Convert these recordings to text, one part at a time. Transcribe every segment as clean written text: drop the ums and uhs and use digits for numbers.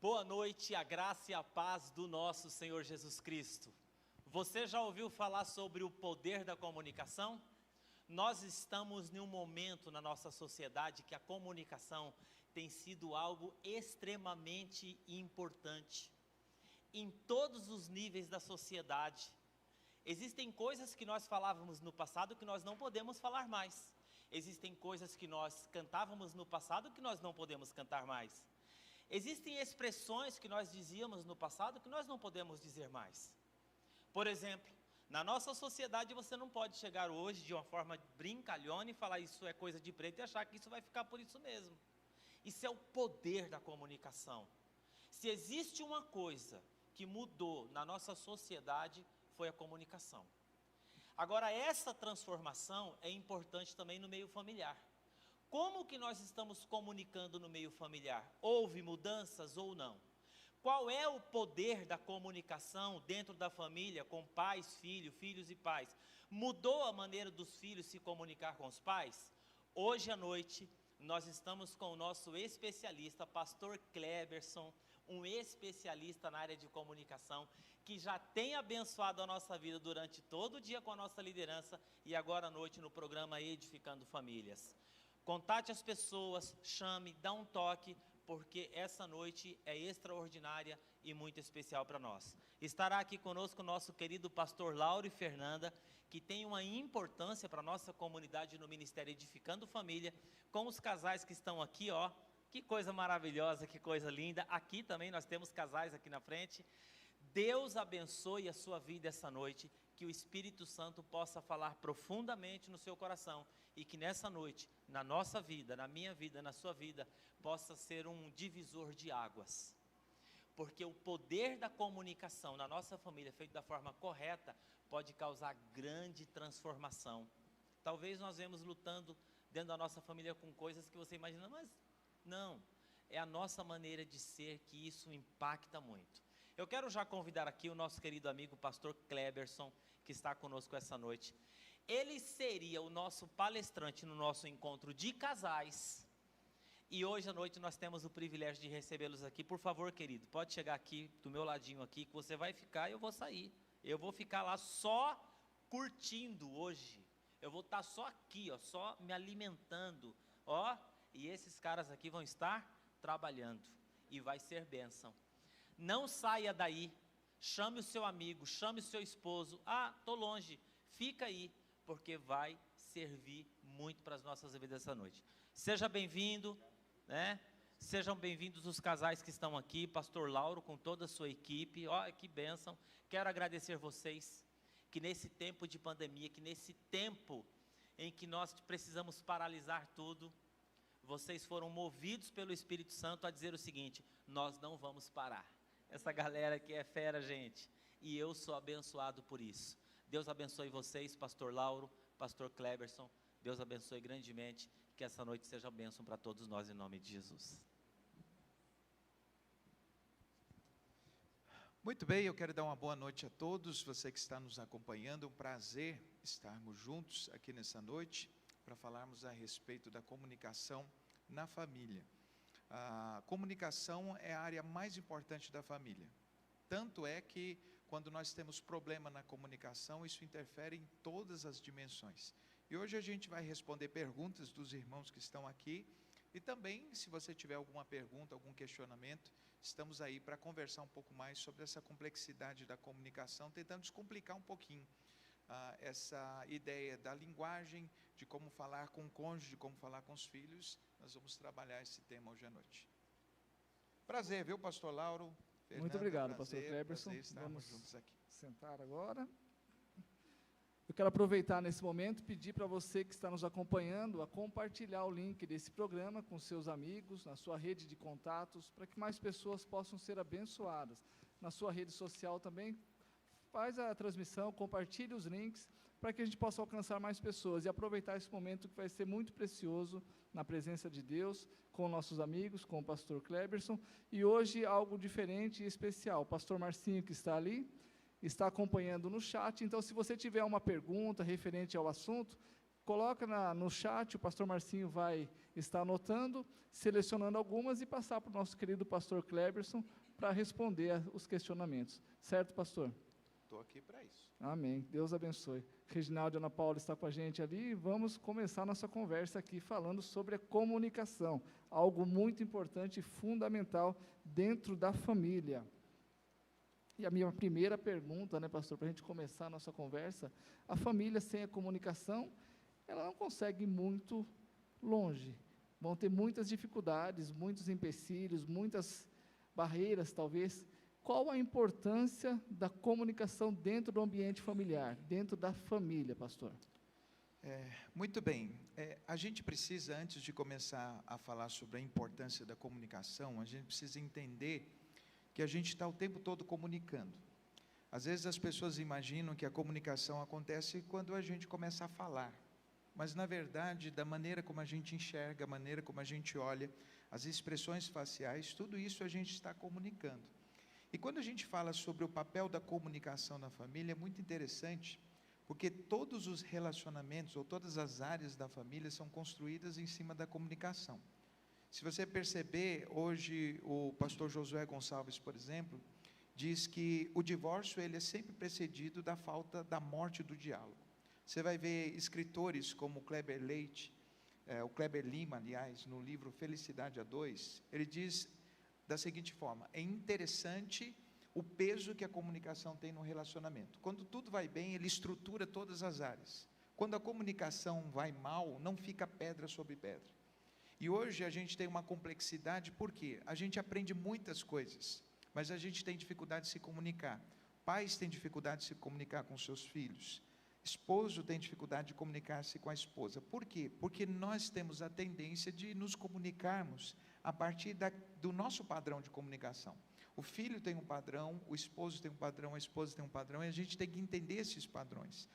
Boa noite, a graça e a paz do nosso Senhor Jesus Cristo. Você já ouviu falar sobre o poder da comunicação? Nós estamos em um momento na nossa sociedade que a comunicação tem sido algo extremamente importante. Em todos os níveis da sociedade, existem coisas que nós falávamos no passado que nós não podemos falar mais. Existem coisas que nós cantávamos no passado que nós não podemos cantar mais. Existem expressões que nós dizíamos no passado que nós não podemos dizer mais. Por exemplo, na nossa sociedade você não pode chegar hoje de uma forma brincalhona e falar isso é coisa de preto e achar que isso vai ficar por isso mesmo. Isso é o poder da comunicação. Se existe uma coisa que mudou na nossa sociedade, foi a comunicação. Agora, essa transformação é importante também no meio familiar. Como que nós estamos comunicando no meio familiar? Houve mudanças ou não? Qual é o poder da comunicação dentro da família, com pais, filhos e pais? Mudou a maneira dos filhos se comunicar com os pais? Hoje à noite, nós estamos com o nosso especialista, pastor Cleberson, um especialista na área de comunicação, que já tem abençoado a nossa vida durante todo o dia com a nossa liderança e agora à noite no programa Edificando Famílias. Contate as pessoas, chame, dá um toque, porque essa noite é extraordinária e muito especial para nós. Estará aqui conosco o nosso querido pastor Lauro e Fernanda, que tem uma importância para a nossa comunidade no Ministério Edificando Família, com os casais que estão aqui, ó. Que coisa maravilhosa, que coisa linda. Aqui também nós temos casais aqui na frente. Deus abençoe a sua vida essa noite, que o Espírito Santo possa falar profundamente no seu coração e que nessa noite, na nossa vida, na minha vida, na sua vida, possa ser um divisor de águas. Porque o poder da comunicação na nossa família, feito da forma correta, pode causar grande transformação. Talvez nós vemos lutando dentro da nossa família com coisas que você imagina, mas não, é a nossa maneira de ser que isso impacta muito. Eu quero já convidar aqui o nosso querido amigo pastor Cleberson, que está conosco essa noite. Ele seria o nosso palestrante no nosso encontro de casais. E hoje à noite nós temos o privilégio de recebê-los aqui. Por favor, querido, pode chegar aqui do meu ladinho aqui, que você vai ficar e eu vou sair. Eu vou ficar lá só curtindo hoje. Eu vou estar só aqui, ó, só me alimentando, ó. E esses caras aqui vão estar trabalhando e vai ser bênção. Não saia daí, chame o seu amigo, chame o seu esposo. Ah, estou longe, fica aí, porque vai servir muito para as nossas vidas essa noite. Seja bem-vindo, né? Sejam bem-vindos os casais que estão aqui, pastor Lauro com toda a sua equipe. Ó, que bênção. Quero agradecer vocês, que nesse tempo de pandemia, que nesse tempo em que nós precisamos paralisar tudo, vocês foram movidos pelo Espírito Santo a dizer o seguinte: nós não vamos parar. Essa galera aqui é fera, gente, e eu sou abençoado por isso. Deus abençoe vocês, pastor Lauro, pastor Cleberson. Deus abençoe grandemente, que essa noite seja bênção para todos nós, em nome de Jesus. Muito bem, eu quero dar uma boa noite a todos, você que está nos acompanhando. É um prazer estarmos juntos aqui nessa noite, para falarmos a respeito da comunicação na família. A comunicação é a área mais importante da família. Tanto é que, quando nós temos problema na comunicação, isso interfere em todas as dimensões. E hoje a gente vai responder perguntas dos irmãos que estão aqui. E também, se você tiver alguma pergunta, algum questionamento, estamos aí para conversar um pouco mais sobre essa complexidade da comunicação, tentando descomplicar um pouquinho essa ideia da linguagem, de como falar com o cônjuge, de como falar com os filhos. Nós vamos trabalhar esse tema hoje à noite. Prazer, viu, pastor Lauro? Fernanda, muito obrigado, prazer, pastor Cleberson. Prazer estarmos Vamos juntos aqui. sentar agora. Eu quero aproveitar nesse momento e pedir para você que está nos acompanhando a compartilhar o link desse programa com seus amigos, na sua rede de contatos, para que mais pessoas possam ser abençoadas. Na sua rede social também, faz a transmissão, compartilhe os links, para que a gente possa alcançar mais pessoas e aproveitar esse momento que vai ser muito precioso na presença de Deus, com nossos amigos, com o pastor Cleberson, e hoje algo diferente e especial. O pastor Marcinho, que está ali, está acompanhando no chat. Então, se você tiver uma pergunta referente ao assunto, coloca no chat, o pastor Marcinho vai estar anotando, selecionando algumas e passar para o nosso querido pastor Cleberson para responder os questionamentos. Certo, pastor? Estou aqui para isso. Amém. Deus abençoe. Reginaldo e Ana Paula está com a gente ali e vamos começar nossa conversa aqui falando sobre a comunicação, algo muito importante e fundamental dentro da família. E a minha primeira pergunta, né, pastor, para a gente começar a nossa conversa, a família sem a comunicação, ela não consegue ir muito longe. Vão ter muitas dificuldades, muitos empecilhos, muitas barreiras, talvez. Qual a importância da comunicação dentro do ambiente familiar, dentro da família, pastor? Muito bem. A gente precisa, antes de começar a falar sobre a importância da comunicação, a gente precisa entender que a gente está o tempo todo comunicando. Às vezes as pessoas imaginam que a comunicação acontece quando a gente começa a falar, mas na verdade, da maneira como a gente enxerga, a maneira como a gente olha, as expressões faciais, tudo isso a gente está comunicando. E quando a gente fala sobre o papel da comunicação na família, é muito interessante, porque todos os relacionamentos, ou todas as áreas da família são construídas em cima da comunicação. Se você perceber, hoje o pastor Josué Gonçalves, por exemplo, diz que o divórcio ele é sempre precedido da falta da morte do diálogo. Você vai ver escritores como o Kleber Lima, aliás, no livro Felicidade a Dois, ele diz da seguinte forma: é interessante o peso que a comunicação tem no relacionamento. Quando tudo vai bem, ele estrutura todas as áreas. Quando a comunicação vai mal, não fica pedra sobre pedra. E hoje a gente tem uma complexidade, porque a gente aprende muitas coisas, mas a gente tem dificuldade de se comunicar. Pais têm dificuldade de se comunicar com seus filhos. Esposo tem dificuldade de comunicar-se com a esposa. Por quê? Porque nós temos a tendência de nos comunicarmos a partir do nosso padrão de comunicação. O filho tem um padrão, o esposo tem um padrão, a esposa tem um padrão, e a gente tem que entender esses padrões.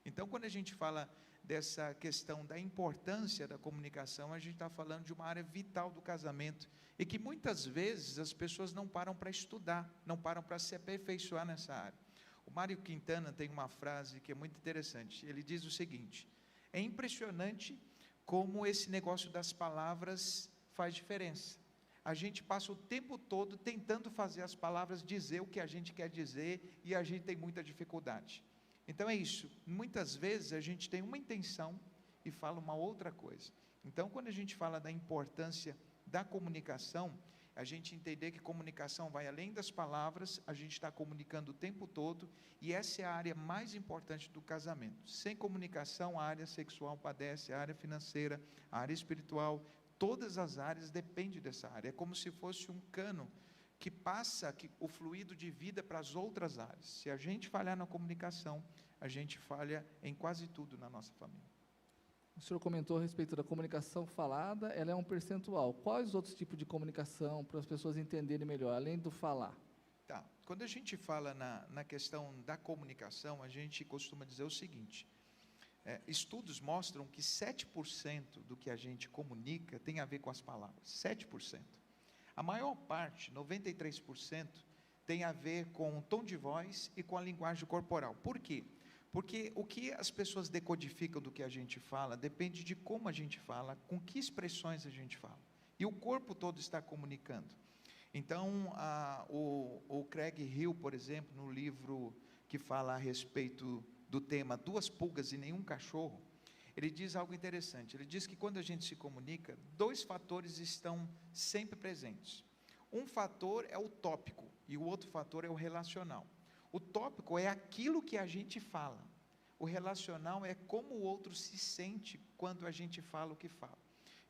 Então, quando a gente fala dessa questão da importância da comunicação, a gente está falando de uma área vital do casamento, e que muitas vezes as pessoas não param para estudar, não param para se aperfeiçoar nessa área. O Mário Quintana tem uma frase que é muito interessante, ele diz o seguinte: é impressionante como esse negócio das palavras faz diferença. A gente passa o tempo todo tentando fazer as palavras dizer o que a gente quer dizer, e a gente tem muita dificuldade. Então é isso, muitas vezes a gente tem uma intenção e fala uma outra coisa. Então, quando a gente fala da importância da comunicação, a gente entender que comunicação vai além das palavras, a gente está comunicando o tempo todo, e essa é a área mais importante do casamento. Sem comunicação, a área sexual padece, a área financeira, a área espiritual, todas as áreas dependem dessa área. É como se fosse um cano que passa o fluido de vida para as outras áreas. Se a gente falhar na comunicação, a gente falha em quase tudo na nossa família. O senhor comentou a respeito da comunicação falada, ela é um percentual. Quais os outros tipos de comunicação, para as pessoas entenderem melhor, além do falar? Tá. Quando a gente fala na questão da comunicação, a gente costuma dizer o seguinte: estudos mostram que 7% do que a gente comunica tem a ver com as palavras, 7%. A maior parte, 93%, tem a ver com o tom de voz e com a linguagem corporal. Por quê? Porque o que as pessoas decodificam do que a gente fala depende de como a gente fala, com que expressões a gente fala. E o corpo todo está comunicando. Então, o Craig Hill, por exemplo, no livro que fala a respeito do tema Duas Pulgas e Nenhum Cachorro, ele diz algo interessante. Ele diz que quando a gente se comunica, dois fatores estão sempre presentes. Um fator é o tópico e o outro fator é o relacional. O tópico é aquilo que a gente fala. O relacional é como o outro se sente quando a gente fala o que fala.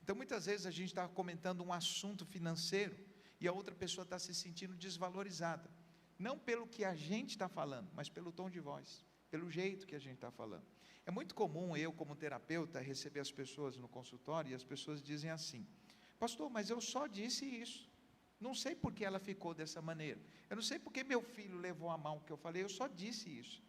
Então, muitas vezes a gente está comentando um assunto financeiro e a outra pessoa está se sentindo desvalorizada. Não pelo que a gente está falando, mas pelo tom de voz, pelo jeito que a gente está falando. É muito comum eu, como terapeuta, receber as pessoas no consultório e as pessoas dizem assim: pastor, mas eu só disse isso. Não sei por que ela ficou dessa maneira. Eu não sei por que meu filho levou a mal o que eu falei, eu só disse isso.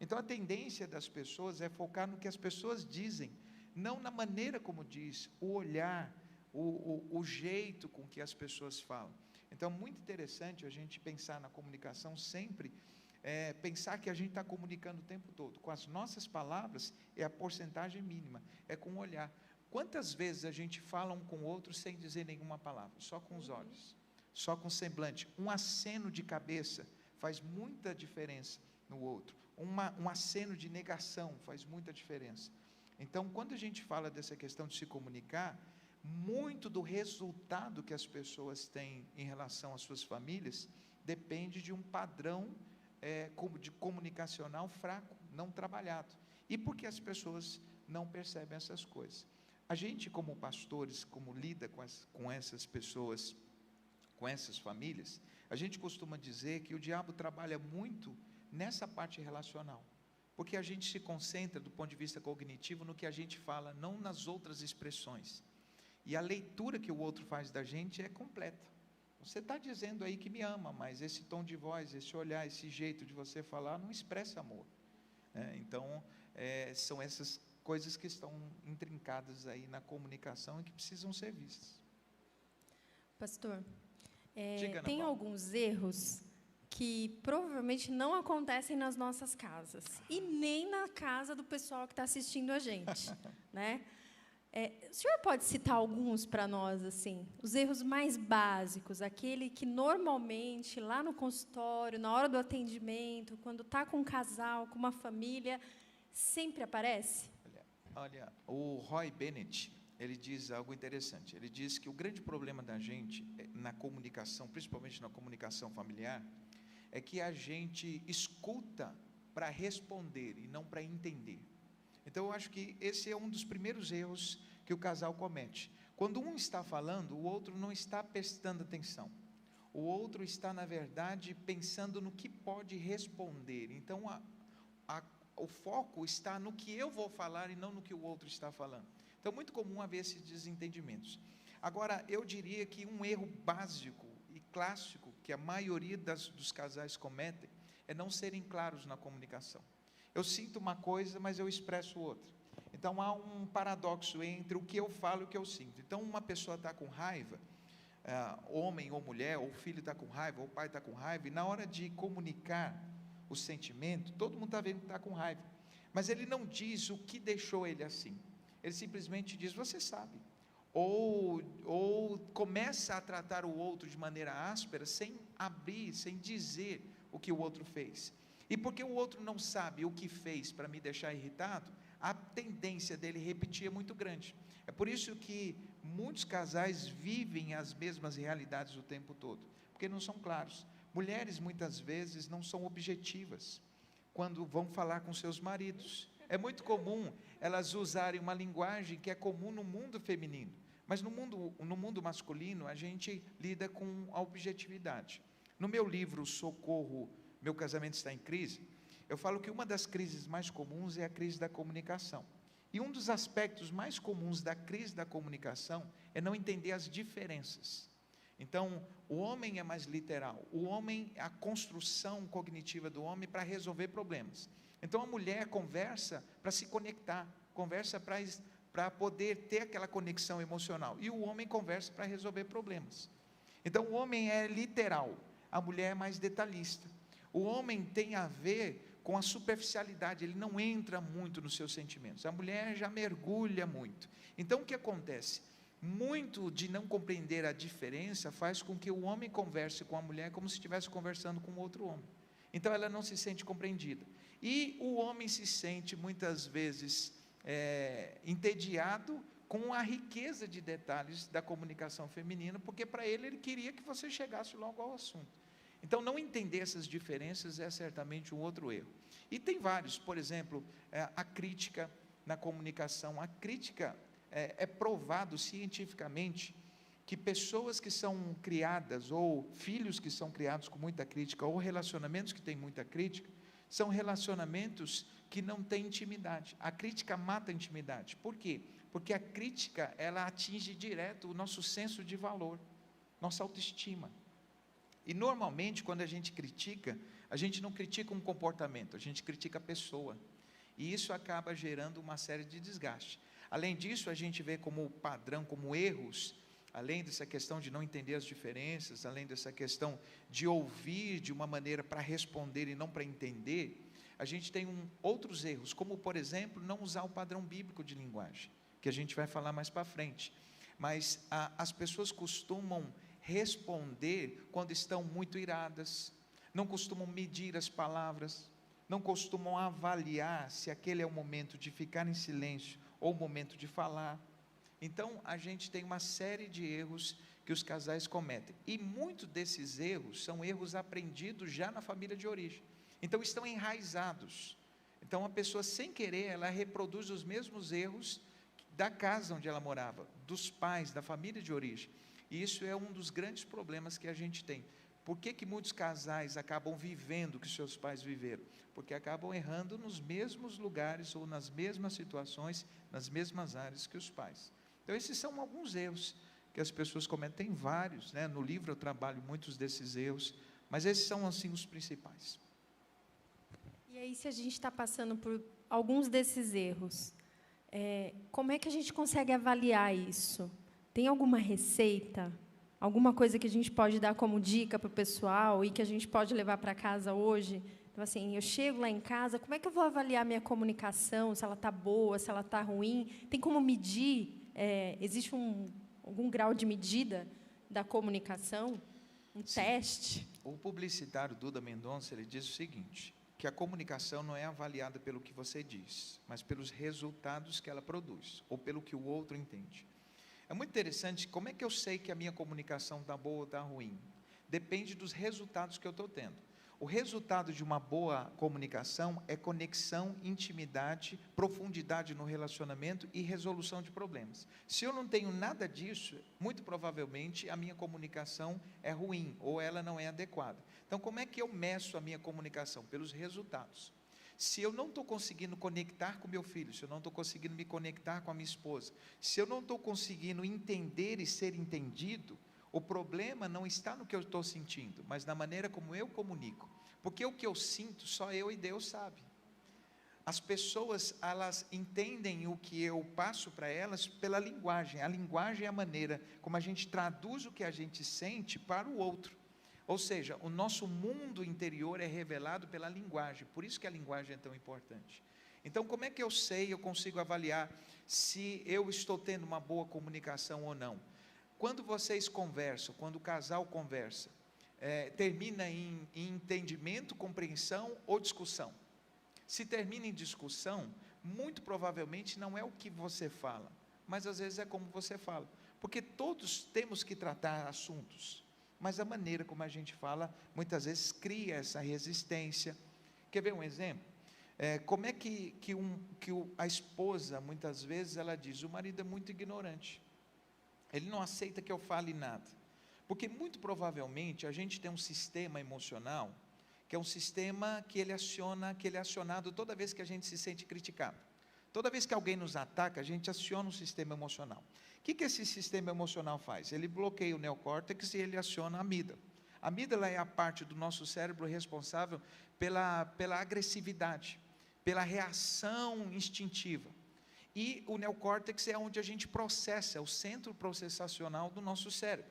Então, a tendência das pessoas é focar no que as pessoas dizem, não na maneira como diz, o olhar, o jeito com que as pessoas falam. Então, é muito interessante a gente pensar na comunicação sempre pensar que a gente está comunicando o tempo todo. Com as nossas palavras, é a porcentagem mínima, é com o olhar. Quantas vezes a gente fala um com o outro sem dizer nenhuma palavra, só com os olhos, só com o semblante? Um aceno de cabeça faz muita diferença no outro, um aceno de negação faz muita diferença. Então, quando a gente fala dessa questão de se comunicar, muito do resultado que as pessoas têm em relação às suas famílias, depende de um padrão de comunicacional fraco, não trabalhado. E por que as pessoas não percebem essas coisas? A gente, como pastores, como lida com essas pessoas, com essas famílias, a gente costuma dizer que o diabo trabalha muito nessa parte relacional, porque a gente se concentra do ponto de vista cognitivo no que a gente fala, não nas outras expressões, e a leitura que o outro faz da gente é completa. Você está dizendo aí que me ama, mas esse tom de voz, esse olhar, esse jeito de você falar não expressa amor, então são essas coisas que estão intrincadas aí na comunicação e que precisam ser vistas. Pastor, Diga, tem alguns erros que provavelmente não acontecem nas nossas casas e nem na casa do pessoal que está assistindo a gente, né? O senhor pode citar alguns para nós, assim, os erros mais básicos, aquele que normalmente lá no consultório, na hora do atendimento, quando está com um casal, com uma família, sempre aparece? Olha, o Roy Bennett, ele diz algo interessante. Ele diz que o grande problema da gente na comunicação, principalmente na comunicação familiar, é que a gente escuta para responder e não para entender. Então, eu acho que esse é um dos primeiros erros que o casal comete. Quando um está falando, o outro não está prestando atenção. O outro está, na verdade, pensando no que pode responder. Então, o foco está no que eu vou falar e não no que o outro está falando. Então, é muito comum haver esses desentendimentos. Agora, eu diria que um erro básico e clássico que a maioria dos casais cometem é não serem claros na comunicação. Eu sinto uma coisa, mas eu expresso outra. Então, há um paradoxo entre o que eu falo e o que eu sinto. Então, uma pessoa está com raiva, homem ou mulher, ou o filho está com raiva, ou o pai está com raiva, e na hora de comunicar o sentimento, todo mundo está vendo que está com raiva, mas ele não diz o que deixou ele assim, ele simplesmente diz, você sabe, ou começa a tratar o outro de maneira áspera, sem abrir, sem dizer o que o outro fez, e porque o outro não sabe o que fez para me deixar irritado, a tendência dele repetir é muito grande. É por isso que muitos casais vivem as mesmas realidades o tempo todo, porque não são claros. Mulheres muitas vezes não são objetivas quando vão falar com seus maridos. É muito comum elas usarem uma linguagem que é comum no mundo feminino, mas no mundo masculino a gente lida com a objetividade. No meu livro Socorro, Meu Casamento Está em Crise, eu falo que uma das crises mais comuns é a crise da comunicação. E um dos aspectos mais comuns da crise da comunicação é não entender as diferenças. Então, o homem é mais literal, o homem, a construção cognitiva do homem para resolver problemas. Então, a mulher conversa para se conectar, conversa para poder ter aquela conexão emocional, e o homem conversa para resolver problemas. Então, o homem é literal, a mulher é mais detalhista. O homem tem a ver com a superficialidade, ele não entra muito nos seus sentimentos, a mulher já mergulha muito. Então, o que acontece? Muito de não compreender a diferença faz com que o homem converse com a mulher como se estivesse conversando com outro homem. Então ela não se sente compreendida. E o homem se sente muitas vezes entediado com a riqueza de detalhes da comunicação feminina, porque para ele queria que você chegasse logo ao assunto. Então não entender essas diferenças é certamente um outro erro. E tem vários, por exemplo, a crítica na comunicação. A crítica é provado cientificamente que pessoas que são criadas, ou filhos que são criados com muita crítica, ou relacionamentos que têm muita crítica, são relacionamentos que não têm intimidade. A crítica mata a intimidade. Por quê? Porque a crítica, ela atinge direto o nosso senso de valor, nossa autoestima. E normalmente, quando a gente não critica um comportamento, a gente critica a pessoa. E isso acaba gerando uma série de desgaste. Além disso, a gente vê como padrão, como erros, além dessa questão de não entender as diferenças, além dessa questão de ouvir de uma maneira para responder e não para entender, a gente tem outros erros, como, por exemplo, não usar o padrão bíblico de linguagem, que a gente vai falar mais para frente. Mas as pessoas costumam responder quando estão muito iradas, não costumam medir as palavras, não costumam avaliar se aquele é o momento de ficar em silêncio ou o momento de falar. Então, a gente tem uma série de erros que os casais cometem, e muitos desses erros são erros aprendidos já na família de origem, então estão enraizados. Então, a pessoa, sem querer, ela reproduz os mesmos erros da casa onde ela morava, dos pais, da família de origem, e isso é um dos grandes problemas que a gente tem. Por que muitos casais acabam vivendo o que seus pais viveram? Porque acabam errando nos mesmos lugares, ou nas mesmas situações, nas mesmas áreas que os pais. Então, esses são alguns erros que as pessoas cometem. Tem vários, né? No livro eu trabalho muitos desses erros, mas esses são, assim, os principais. E aí, se a gente está passando por alguns desses erros, como é que a gente consegue avaliar isso? Tem alguma receita? Alguma coisa que a gente pode dar como dica para o pessoal e que a gente pode levar para casa hoje? Então, assim, eu chego lá em casa, como é que eu vou avaliar minha comunicação, se ela está boa, se ela está ruim? Tem como medir? Existe algum grau de medida da comunicação? Sim. Teste? O publicitário Duda Mendonça, ele diz o seguinte, que a comunicação não é avaliada pelo que você diz, mas pelos resultados que ela produz, ou pelo que o outro entende. É muito interessante, como é que eu sei que a minha comunicação está boa ou está ruim? Depende dos resultados que eu estou tendo. O resultado de uma boa comunicação é conexão, intimidade, profundidade no relacionamento e resolução de problemas. Se eu não tenho nada disso, muito provavelmente a minha comunicação é ruim, ou ela não é adequada. Então, como é que eu meço a minha comunicação? Pelos resultados. Se eu não estou conseguindo conectar com meu filho, se eu não estou conseguindo me conectar com a minha esposa, se eu não estou conseguindo entender e ser entendido, o problema não está no que eu estou sentindo, mas na maneira como eu comunico. Porque o que eu sinto, só eu e Deus sabe. As pessoas, elas entendem o que eu passo para elas pela linguagem. A linguagem é a maneira como a gente traduz o que a gente sente para o outro. Ou seja, o nosso mundo interior é revelado pela linguagem, por isso que a linguagem é tão importante. Então, como é que eu sei, eu consigo avaliar se eu estou tendo uma boa comunicação ou não? Quando vocês conversam, quando o casal conversa, termina em entendimento, compreensão ou discussão? Se termina em discussão, muito provavelmente não é o que você fala, mas às vezes é como você fala, porque todos temos que tratar assuntos, mas a maneira como a gente fala, muitas vezes cria essa resistência. Quer ver um exemplo? Como é que a esposa, muitas vezes, ela diz, o marido é muito ignorante, ele não aceita que eu fale nada, porque muito provavelmente a gente tem um sistema emocional, que é um sistema que ele é acionado toda vez que a gente se sente criticado. Toda vez que alguém nos ataca, a gente aciona um sistema emocional. O que esse sistema emocional faz? Ele bloqueia o neocórtex e ele aciona a amígdala. A amígdala é a parte do nosso cérebro responsável pela agressividade, pela reação instintiva. E o neocórtex é onde a gente processa, é o centro processacional do nosso cérebro.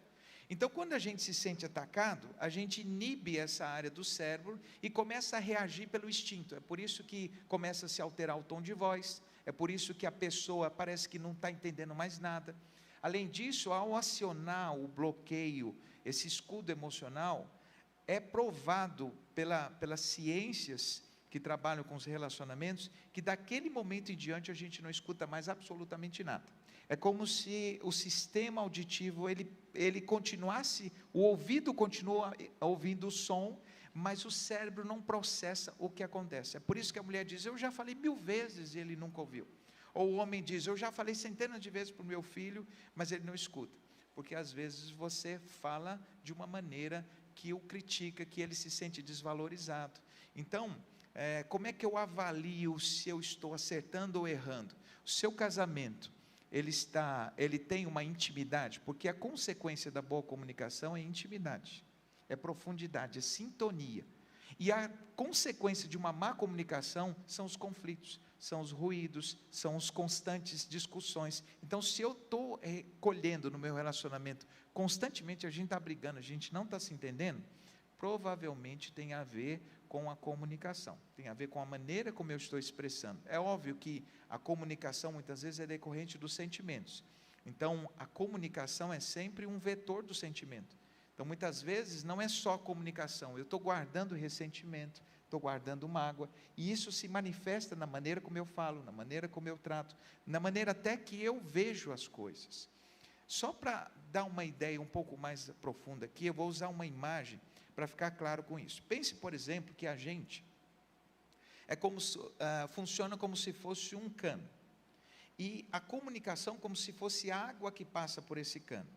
Então, quando a gente se sente atacado, a gente inibe essa área do cérebro e começa a reagir pelo instinto. É por isso que começa a se alterar o tom de voz, é por isso que a pessoa parece que não está entendendo mais nada. Além disso, ao acionar o bloqueio, esse escudo emocional, é provado pelas ciências que trabalham com os relacionamentos, que daquele momento em diante a gente não escuta mais absolutamente nada. É como se o sistema auditivo, ele continuasse, o ouvido continua ouvindo o som, mas o cérebro não processa o que acontece. É por isso que a mulher diz, eu já falei 1000 vezes e ele nunca ouviu. Ou o homem diz, eu já falei centenas de vezes para o meu filho, mas ele não escuta. Porque às vezes você fala de uma maneira que o critica, que ele se sente desvalorizado. Então, como é que eu avalio se eu estou acertando ou errando? O seu casamento, ele tem uma intimidade, porque a consequência da boa comunicação é intimidade, é profundidade, é sintonia. E a consequência de uma má comunicação são os conflitos. são os ruídos, são as constantes discussões. Então, se eu estou colhendo no meu relacionamento, constantemente a gente está brigando, a gente não está se entendendo, provavelmente tem a ver com a comunicação, tem a ver com a maneira como eu estou expressando. É óbvio que a comunicação muitas vezes é decorrente dos sentimentos. Então, a comunicação é sempre um vetor do sentimento. Então, muitas vezes não é só comunicação, eu estou guardando ressentimento, estou guardando mágoa, e isso se manifesta na maneira como eu falo, na maneira como eu trato, na maneira até que eu vejo as coisas. Só para dar uma ideia um pouco mais profunda aqui, eu vou usar uma imagem para ficar claro com isso. Pense, por exemplo, que a gente funciona como se fosse um cano, e a comunicação como se fosse água que passa por esse cano.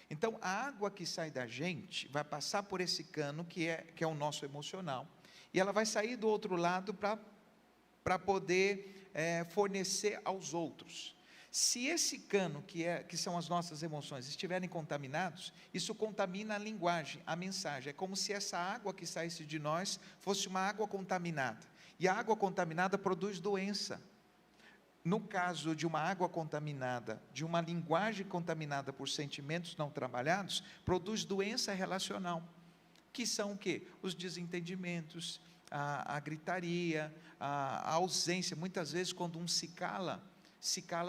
Então, a água que sai da gente vai passar por esse cano, que é o nosso emocional, e ela vai sair do outro lado para poder fornecer aos outros. Se esse cano, que são as nossas emoções, estiverem contaminados, isso contamina a linguagem, a mensagem. É como se essa água que saísse de nós fosse uma água contaminada. E a água contaminada produz doença. No caso de uma água contaminada, de uma linguagem contaminada por sentimentos não trabalhados, produz doença relacional, que são o quê? Os desentendimentos, a gritaria, a ausência. Muitas vezes, quando um se cala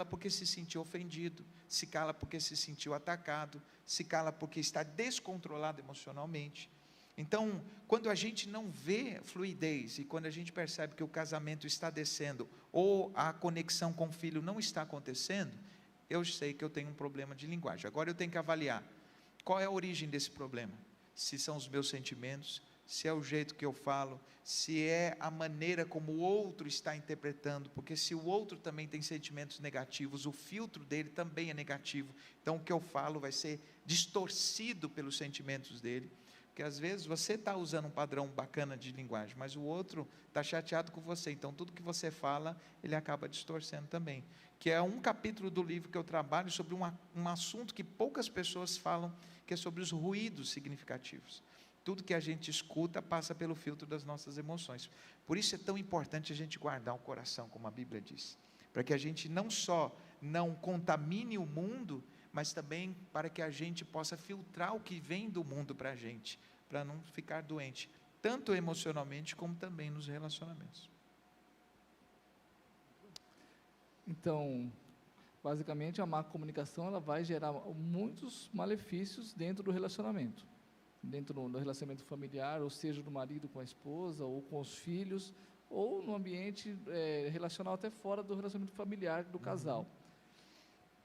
porque se sentiu ofendido, se cala porque se sentiu atacado, se cala porque está descontrolado emocionalmente. Então, quando a gente não vê fluidez, e quando a gente percebe que o casamento está descendo, ou a conexão com o filho não está acontecendo, eu sei que eu tenho um problema de linguagem. Agora eu tenho que avaliar, qual é a origem desse problema? Se são os meus sentimentos, se é o jeito que eu falo, se é a maneira como o outro está interpretando, porque se o outro também tem sentimentos negativos, o filtro dele também é negativo, então o que eu falo vai ser distorcido pelos sentimentos dele, porque às vezes você está usando um padrão bacana de linguagem, mas o outro está chateado com você, então tudo que você fala, ele acaba distorcendo também, que é um capítulo do livro que eu trabalho sobre um assunto que poucas pessoas falam, que é sobre os ruídos significativos. Tudo que a gente escuta passa pelo filtro das nossas emoções. Por isso é tão importante a gente guardar o coração, como a Bíblia diz, para que a gente não só não contamine o mundo, mas também para que a gente possa filtrar o que vem do mundo para a gente, para não ficar doente, tanto emocionalmente como também nos relacionamentos. Então, basicamente, a má comunicação ela vai gerar muitos malefícios dentro do relacionamento. Dentro do relacionamento familiar, ou seja, do marido com a esposa, ou com os filhos, ou no ambiente relacional até fora do relacionamento familiar do casal.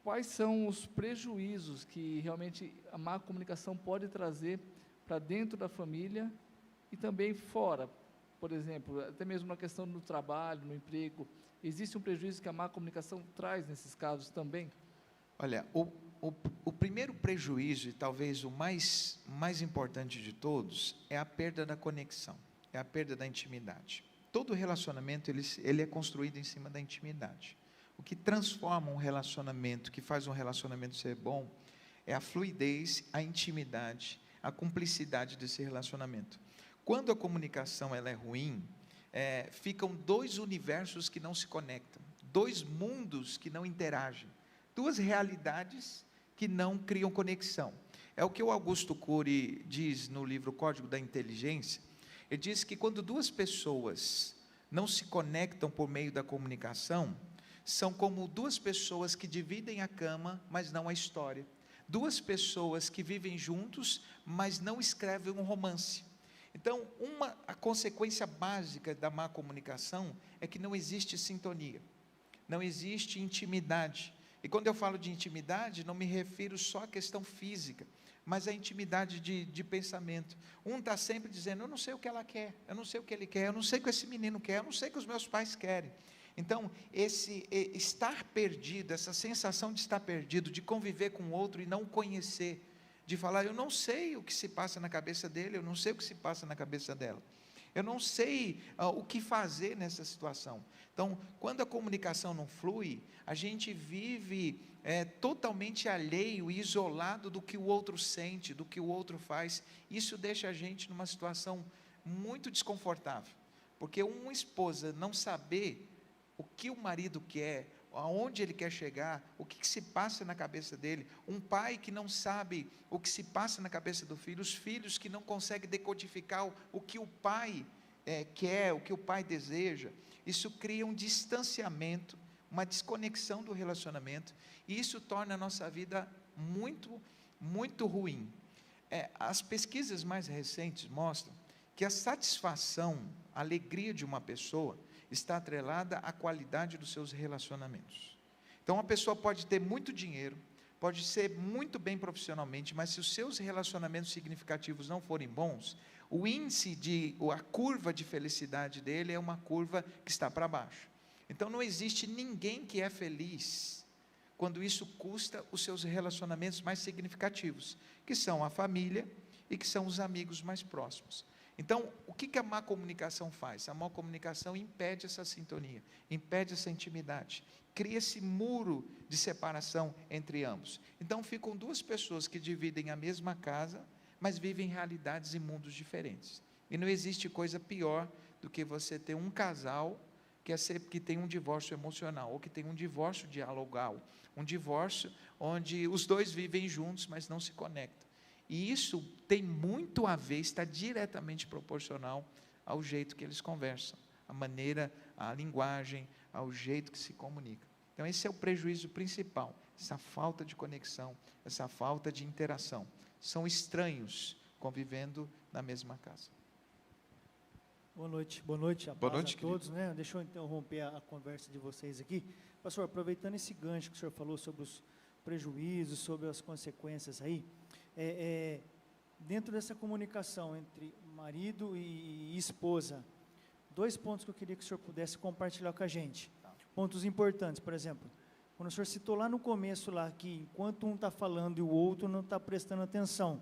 Quais são os prejuízos que realmente a má comunicação pode trazer para dentro da família e também fora? Por exemplo, até mesmo na questão do trabalho, no emprego, existe um prejuízo que a má comunicação traz nesses casos também? Olha, o primeiro prejuízo, e talvez o mais importante de todos, é a perda da conexão, é a perda da intimidade. Todo relacionamento, ele é construído em cima da intimidade. O que transforma um relacionamento, que faz um relacionamento ser bom, é a fluidez, a intimidade, a cumplicidade desse relacionamento. Quando a comunicação ela é ruim, ficam dois universos que não se conectam, dois mundos que não interagem, duas realidades que não criam conexão. É o que o Augusto Cury diz no livro Código da Inteligência. Ele diz que quando duas pessoas não se conectam por meio da comunicação, são como duas pessoas que dividem a cama, mas não a história. Duas pessoas que vivem juntos, mas não escrevem um romance. Então, a consequência básica da má comunicação é que não existe sintonia, não existe intimidade. E quando eu falo de intimidade, não me refiro só à questão física, mas à intimidade de pensamento. Um está sempre dizendo, eu não sei o que ela quer, eu não sei o que ele quer, eu não sei o que esse menino quer, eu não sei o que os meus pais querem. Então, esse estar perdido, essa sensação de estar perdido, de conviver com o outro e não conhecer, de falar, eu não sei o que se passa na cabeça dele, eu não sei o que se passa na cabeça dela. Eu não sei o que fazer nessa situação. Então, quando a comunicação não flui, a gente vive totalmente alheio e isolado do que o outro sente, do que o outro faz. Isso deixa a gente numa situação muito desconfortável, porque uma esposa não saber o que o marido quer, aonde ele quer chegar, o que se passa na cabeça dele. Um pai que não sabe o que se passa na cabeça do filho, os filhos que não conseguem decodificar o que o pai quer, o que o pai deseja. Isso cria um distanciamento, uma desconexão do relacionamento, e isso torna a nossa vida muito, muito ruim. As pesquisas mais recentes mostram que a satisfação, a alegria de uma pessoa está atrelada à qualidade dos seus relacionamentos. Então, uma pessoa pode ter muito dinheiro, pode ser muito bem profissionalmente, mas se os seus relacionamentos significativos não forem bons, o índice a curva de felicidade dele é uma curva que está para baixo. Então, não existe ninguém que é feliz quando isso custa os seus relacionamentos mais significativos, que são a família e que são os amigos mais próximos. Então, o que a má comunicação faz? A má comunicação impede essa sintonia, impede essa intimidade, cria esse muro de separação entre ambos. Então, ficam duas pessoas que dividem a mesma casa, mas vivem realidades e mundos diferentes. E não existe coisa pior do que você ter um casal que tem um divórcio emocional, ou que tem um divórcio dialogal, um divórcio onde os dois vivem juntos, mas não se conectam. E isso tem muito a ver, está diretamente proporcional ao jeito que eles conversam, a maneira, a linguagem, ao jeito que se comunica. Então, esse é o prejuízo principal, essa falta de conexão, essa falta de interação. São estranhos convivendo na mesma casa. Boa noite, a paz a todos. Deixa eu interromper a conversa de vocês aqui. Pastor, aproveitando esse gancho que o senhor falou sobre os prejuízos, sobre as consequências aí, dentro dessa comunicação entre marido e esposa, 2 pontos que eu queria que o senhor pudesse compartilhar com a gente. Pontos importantes, por exemplo, quando o senhor citou lá no começo, lá, que enquanto um está falando e o outro não está prestando atenção,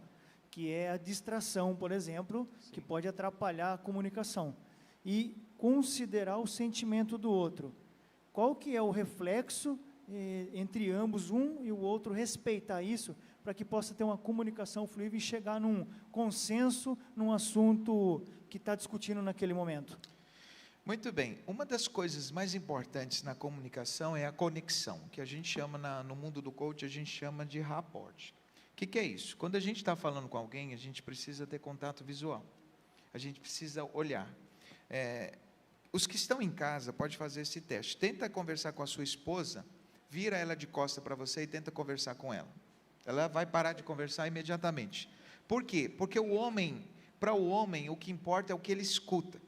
que é a distração, por exemplo, sim, que pode atrapalhar a comunicação, e considerar o sentimento do outro. Qual que é o reflexo entre ambos, um e o outro, respeitar isso, para que possa ter uma comunicação fluida e chegar num consenso, num assunto que está discutindo naquele momento? Muito bem, uma das coisas mais importantes na comunicação é a conexão, que a gente chama, no mundo do coach, a gente chama de rapport. O que é isso? Quando a gente está falando com alguém, a gente precisa ter contato visual, a gente precisa olhar. Os que estão em casa, pode fazer esse teste, tenta conversar com a sua esposa, vira ela de costa para você e tenta conversar com ela. Ela vai parar de conversar imediatamente. Por quê? Porque para o homem, o que importa é o que ele escuta.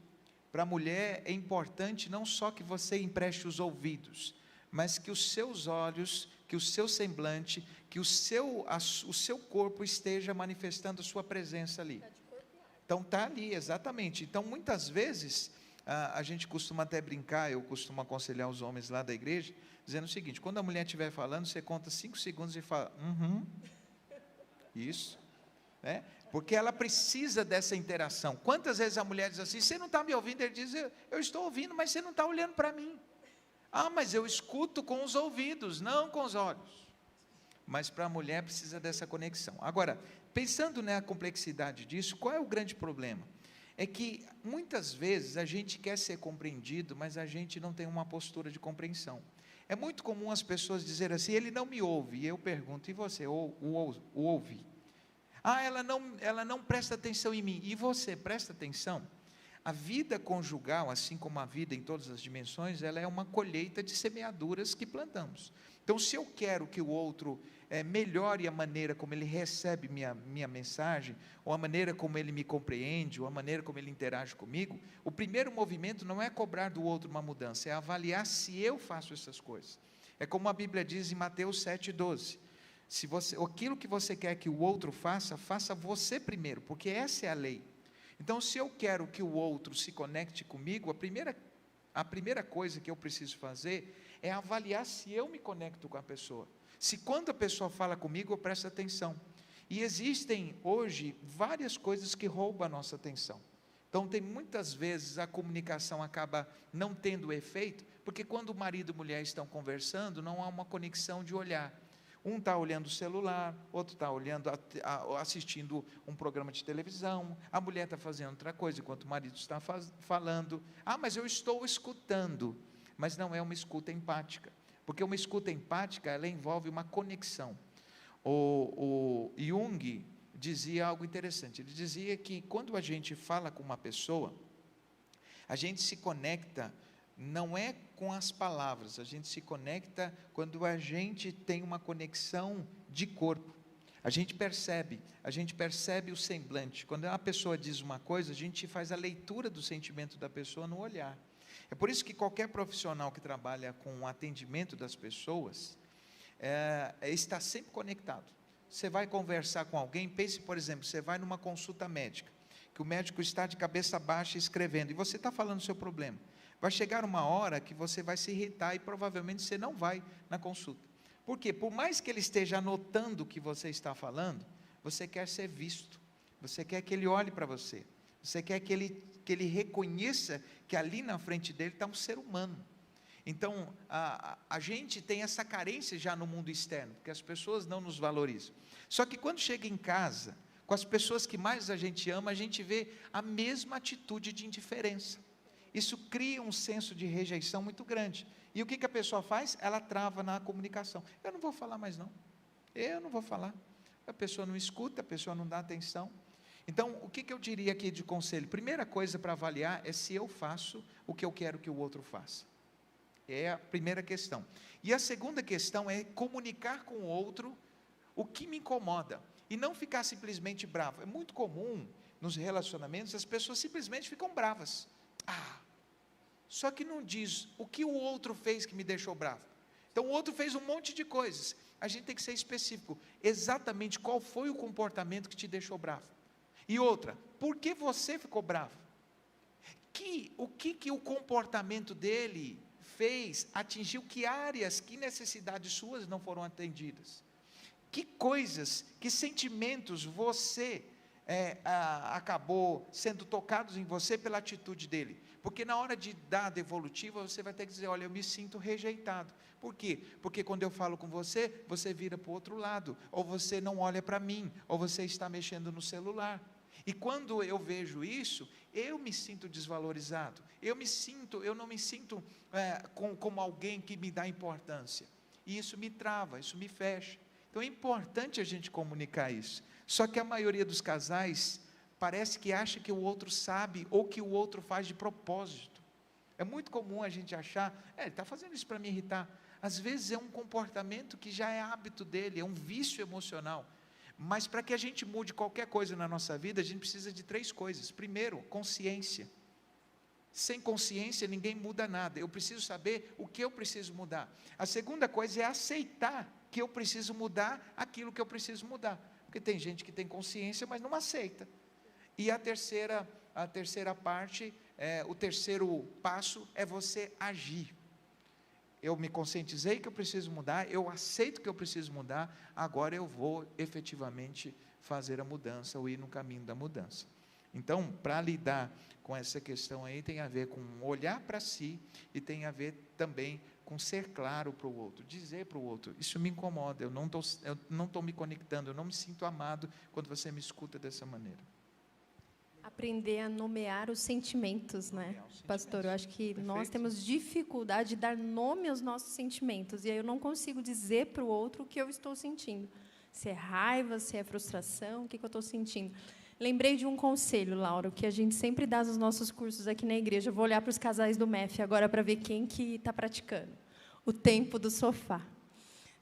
Para a mulher é importante não só que você empreste os ouvidos, mas que os seus olhos, que o seu semblante, que o seu corpo esteja manifestando a sua presença ali. Então está ali, exatamente. Então muitas vezes a gente costuma até brincar, eu costumo aconselhar os homens lá da igreja, dizendo o seguinte: quando a mulher estiver falando, você conta 5 segundos e fala, isso, porque ela precisa dessa interação. Quantas vezes a mulher diz assim, você não está me ouvindo? Ele diz, eu estou ouvindo, mas você não está olhando para mim. Mas eu escuto com os ouvidos, não com os olhos. Mas para a mulher precisa dessa conexão. Agora, pensando na complexidade disso, qual é o grande problema? É que muitas vezes a gente quer ser compreendido, mas a gente não tem uma postura de compreensão. É muito comum as pessoas dizerem assim, ele não me ouve, e eu pergunto, e você o ouve? Ela não presta atenção em mim, e você presta atenção? A vida conjugal, assim como a vida em todas as dimensões, ela é uma colheita de semeaduras que plantamos. Então, se eu quero que o outro melhore a maneira como ele recebe minha mensagem, ou a maneira como ele me compreende, ou a maneira como ele interage comigo, o primeiro movimento não é cobrar do outro uma mudança, é avaliar se eu faço essas coisas. É como a Bíblia diz em Mateus 7,12, aquilo que você quer que o outro faça, faça você primeiro, porque essa é a lei. Então, se eu quero que o outro se conecte comigo, a primeira coisa que eu preciso fazer é avaliar se eu me conecto com a pessoa. Se quando a pessoa fala comigo, eu presto atenção. E existem hoje várias coisas que roubam a nossa atenção. Então, tem muitas vezes a comunicação acaba não tendo efeito, porque quando o marido e a mulher estão conversando, não há uma conexão de olhar. Um está olhando o celular, outro está assistindo um programa de televisão, a mulher está fazendo outra coisa, enquanto o marido está falando. Mas eu estou escutando. mas não é uma escuta empática, porque uma escuta empática, ela envolve uma conexão. O Jung dizia algo interessante, ele dizia que quando a gente fala com uma pessoa, a gente se conecta, não é com as palavras, a gente se conecta quando a gente tem uma conexão de corpo. A gente percebe o semblante. Quando uma pessoa diz uma coisa, a gente faz a leitura do sentimento da pessoa no olhar. É por isso que qualquer profissional que trabalha com o atendimento das pessoas, está sempre conectado. Você vai conversar com alguém, pense, por exemplo, você vai numa consulta médica, que o médico está de cabeça baixa escrevendo, e você está falando o seu problema. Vai chegar uma hora que você vai se irritar e provavelmente você não vai na consulta. Por quê? Por mais que ele esteja anotando o que você está falando, você quer ser visto, você quer que ele olhe para você, você quer que ele reconheça que ali na frente dele está um ser humano. Então, a gente tem essa carência já no mundo externo, porque as pessoas não nos valorizam. Só que quando chega em casa, com as pessoas que mais a gente ama, a gente vê a mesma atitude de indiferença. Isso cria um senso de rejeição muito grande. E o que a pessoa faz? Ela trava na comunicação. Eu não vou falar mais não. Eu não vou falar. A pessoa não escuta, a pessoa não dá atenção. Então, o que eu diria aqui de conselho? Primeira coisa para avaliar é se eu faço o que eu quero que o outro faça. É a primeira questão. E a segunda questão é comunicar com o outro o que me incomoda. E não ficar simplesmente bravo. É muito comum nos relacionamentos, as pessoas simplesmente ficam bravas. Só que não diz o que o outro fez que me deixou bravo. Então o outro fez um monte de coisas. A gente tem que ser específico. Exatamente qual foi o comportamento que te deixou bravo. E outra, por que você ficou bravo? O que o comportamento dele fez, atingiu que áreas, que necessidades suas não foram atendidas? Que coisas, que sentimentos você acabou sendo tocados em você pela atitude dele? Porque na hora de dar a devolutiva, você vai ter que dizer, olha, eu me sinto rejeitado. Por quê? Porque quando eu falo com você, você vira para o outro lado, ou você não olha para mim, ou você está mexendo no celular. E quando eu vejo isso, eu me sinto desvalorizado, eu não me sinto como alguém que me dá importância. E isso me trava, isso me fecha. Então é importante a gente comunicar isso. Só que a maioria dos casais parece que acha que o outro sabe ou que o outro faz de propósito. É muito comum a gente achar, ele está fazendo isso para me irritar. Às vezes é um comportamento que já é hábito dele, é um vício emocional. Mas para que a gente mude qualquer coisa na nossa vida, a gente precisa de 3 coisas. Primeiro, consciência. Sem consciência ninguém muda nada. Eu preciso saber o que eu preciso mudar. A segunda coisa é aceitar que eu preciso mudar aquilo que eu preciso mudar. Porque tem gente que tem consciência, mas não aceita. E a terceira parte, o terceiro passo é você agir. Eu me conscientizei que eu preciso mudar, eu aceito que eu preciso mudar, agora eu vou efetivamente fazer a mudança, ou ir no caminho da mudança. Então, para lidar com essa questão aí, tem a ver com olhar para si, e tem a ver também com ser claro para o outro, dizer para o outro, isso me incomoda, eu não estou me conectando, eu não me sinto amado quando você me escuta dessa maneira. Aprender a nomear os sentimentos, né, pastor? Eu acho que nós temos dificuldade de dar nome aos nossos sentimentos, e aí eu não consigo dizer para o outro o que eu estou sentindo. Se é raiva, se é frustração, o que eu estou sentindo. Lembrei de um conselho, Laura, que a gente sempre dá nos nossos cursos aqui na igreja. Eu vou olhar para os casais do MEF agora para ver quem que está praticando. O tempo do sofá.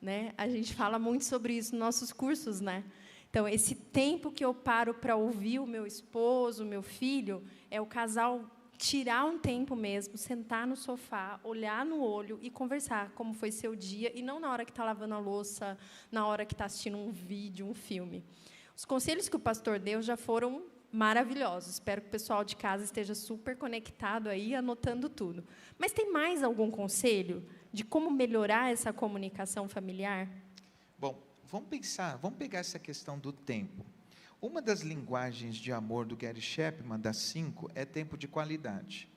Né? A gente fala muito sobre isso nos nossos cursos, né? Então, esse tempo que eu paro para ouvir o meu esposo, o meu filho, é o casal tirar um tempo mesmo, sentar no sofá, olhar no olho e conversar como foi seu dia, e não na hora que está lavando a louça, na hora que está assistindo um vídeo, um filme. Os conselhos que o pastor deu já foram maravilhosos. Espero que o pessoal de casa esteja super conectado aí, anotando tudo. Mas tem mais algum conselho de como melhorar essa comunicação familiar? Bom, vamos pegar essa questão do tempo. Uma das linguagens de amor do Gary Chapman, das 5, é tempo de qualidade.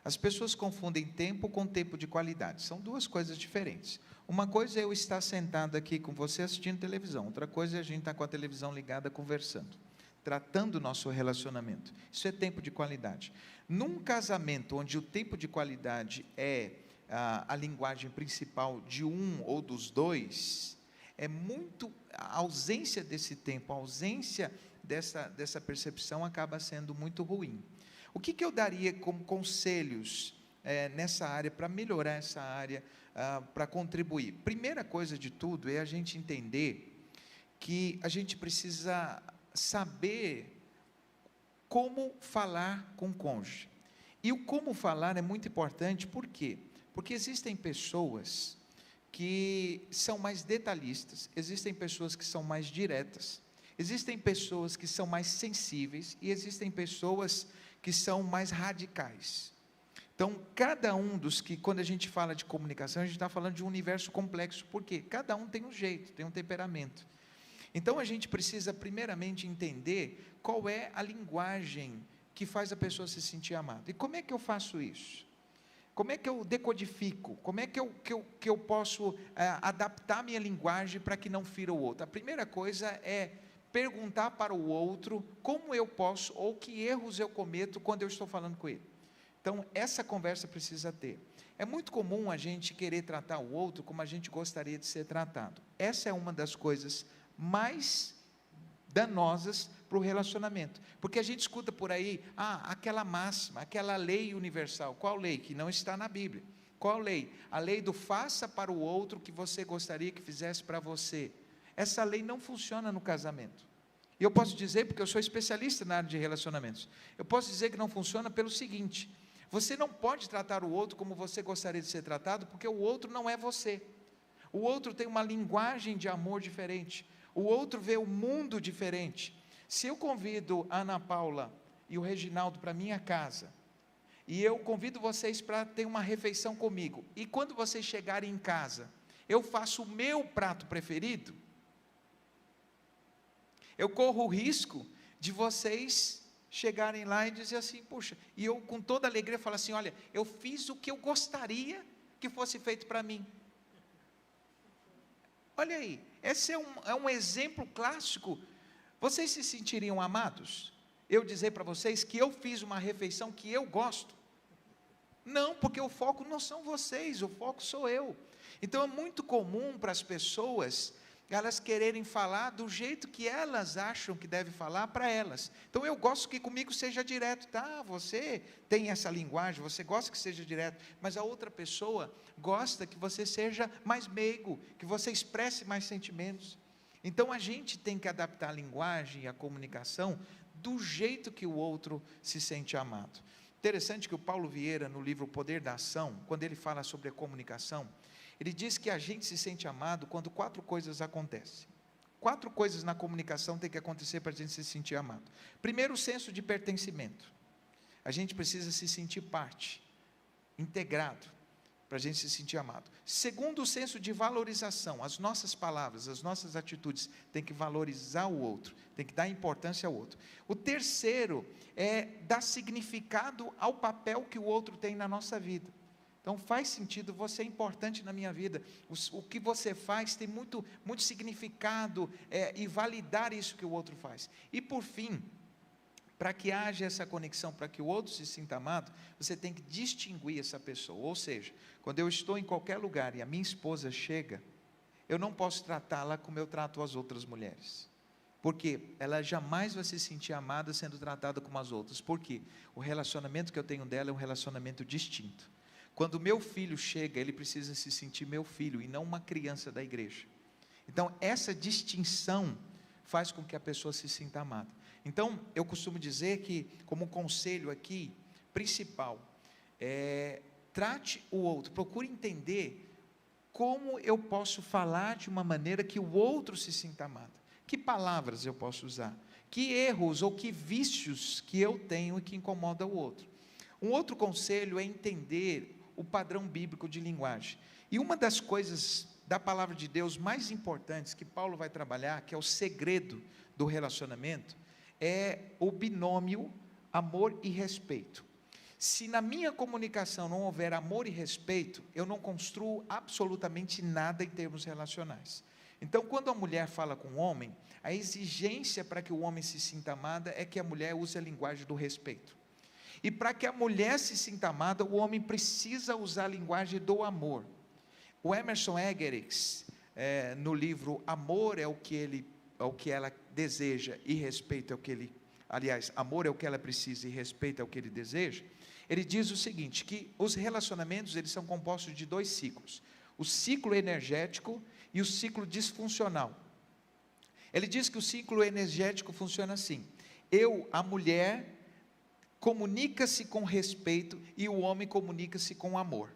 As pessoas confundem tempo com tempo de qualidade. São 2 coisas diferentes. Uma coisa é eu estar sentado aqui com você assistindo televisão. Outra coisa é a gente estar com a televisão ligada conversando, tratando o nosso relacionamento. Isso é tempo de qualidade. Num casamento onde o tempo de qualidade é a linguagem principal de um ou dos dois, a ausência desse tempo, a ausência dessa percepção acaba sendo muito ruim. O que eu daria como conselhos nessa área, para melhorar essa área, para contribuir? Primeira coisa de tudo é a gente entender que a gente precisa saber como falar com o cônjuge. E o como falar é muito importante, por quê? Porque existem pessoas que são mais detalhistas, existem pessoas que são mais diretas, existem pessoas que são mais sensíveis e existem pessoas que são mais radicais. Então, cada um dos que, quando a gente fala de comunicação, a gente está falando de um universo complexo, porque cada um tem um jeito, tem um temperamento. Então, a gente precisa, primeiramente, entender qual é a linguagem que faz a pessoa se sentir amada. E como é que eu faço isso? Como é que eu decodifico? Como é que eu posso adaptar minha linguagem para que não fira o outro? A primeira coisa é perguntar para o outro como eu posso, ou que erros eu cometo quando eu estou falando com ele. Então, essa conversa precisa ter. É muito comum a gente querer tratar o outro como a gente gostaria de ser tratado. Essa é uma das coisas mais danosas para o relacionamento, porque a gente escuta por aí, aquela máxima, aquela lei universal. Qual lei? Que não está na Bíblia. Qual lei? A lei do faça para o outro o que você gostaria que fizesse para você. Essa lei não funciona no casamento. E eu posso dizer, porque eu sou especialista na área de relacionamentos, eu posso dizer que não funciona pelo seguinte: você não pode tratar o outro como você gostaria de ser tratado, porque o outro não é você. O outro tem uma linguagem de amor diferente. O outro vê o mundo diferente. Se eu convido a Ana Paula e o Reginaldo para minha casa, e eu convido vocês para ter uma refeição comigo, e quando vocês chegarem em casa, eu faço o meu prato preferido, eu corro o risco de vocês chegarem lá e dizer assim, puxa, e eu com toda alegria falo assim, olha, eu fiz o que eu gostaria que fosse feito para mim. Olha aí, esse é um exemplo clássico. Vocês se sentiriam amados? Eu dizer para vocês que eu fiz uma refeição que eu gosto? Não, porque o foco não são vocês, o foco sou eu. Então é muito comum para as pessoas, elas quererem falar do jeito que elas acham que deve falar para elas. Então eu gosto que comigo seja direto, tá? Você tem essa linguagem, você gosta que seja direto, mas a outra pessoa gosta que você seja mais meigo, que você expresse mais sentimentos. Então a gente tem que adaptar a linguagem e a comunicação do jeito que o outro se sente amado. Interessante que o Paulo Vieira, no livro O Poder da Ação, quando ele fala sobre a comunicação, ele diz que a gente se sente amado quando 4 coisas acontecem. 4 coisas na comunicação tem que acontecer para a gente se sentir amado. Primeiro, o senso de pertencimento. A gente precisa se sentir parte, integrado, para a gente se sentir amado. Segundo, o senso de valorização. As nossas palavras, as nossas atitudes têm que valorizar o outro, tem que dar importância ao outro. O terceiro é dar significado ao papel que o outro tem na nossa vida. Então faz sentido, você é importante na minha vida, o que você faz tem muito significado, e validar isso que o outro faz. E por fim, para que haja essa conexão, para que o outro se sinta amado, você tem que distinguir essa pessoa. Ou seja, quando eu estou em qualquer lugar e a minha esposa chega, eu não posso tratá-la como eu trato as outras mulheres, porque ela jamais vai se sentir amada sendo tratada como as outras. Por quê? O relacionamento que eu tenho dela é um relacionamento distinto. Quando meu filho chega, ele precisa se sentir meu filho e não uma criança da igreja. Então, essa distinção faz com que a pessoa se sinta amada. Então, eu costumo dizer que, como um conselho aqui, principal, trate o outro, procure entender como eu posso falar de uma maneira que o outro se sinta amado. Que palavras eu posso usar? Que erros ou que vícios que eu tenho e que incomodam o outro? Um outro conselho é entender o padrão bíblico de linguagem. E uma das coisas da palavra de Deus mais importantes que Paulo vai trabalhar, que é o segredo do relacionamento, é o binômio amor e respeito. Se na minha comunicação não houver amor e respeito, eu não construo absolutamente nada em termos relacionais. Então, quando a mulher fala com o homem, a exigência para que o homem se sinta amada é que a mulher use a linguagem do respeito. E para que a mulher se sinta amada, o homem precisa usar a linguagem do amor. O Emerson Eggerichs, no livro Amor é o que ela deseja e respeito é o que ele... Aliás, amor é o que ela precisa e respeito é o que ele deseja. Ele diz o seguinte, que os relacionamentos, eles são compostos de 2 ciclos. O ciclo energético e o ciclo disfuncional. Ele diz que o ciclo energético funciona assim. A mulher, comunica-se com respeito e o homem comunica-se com amor.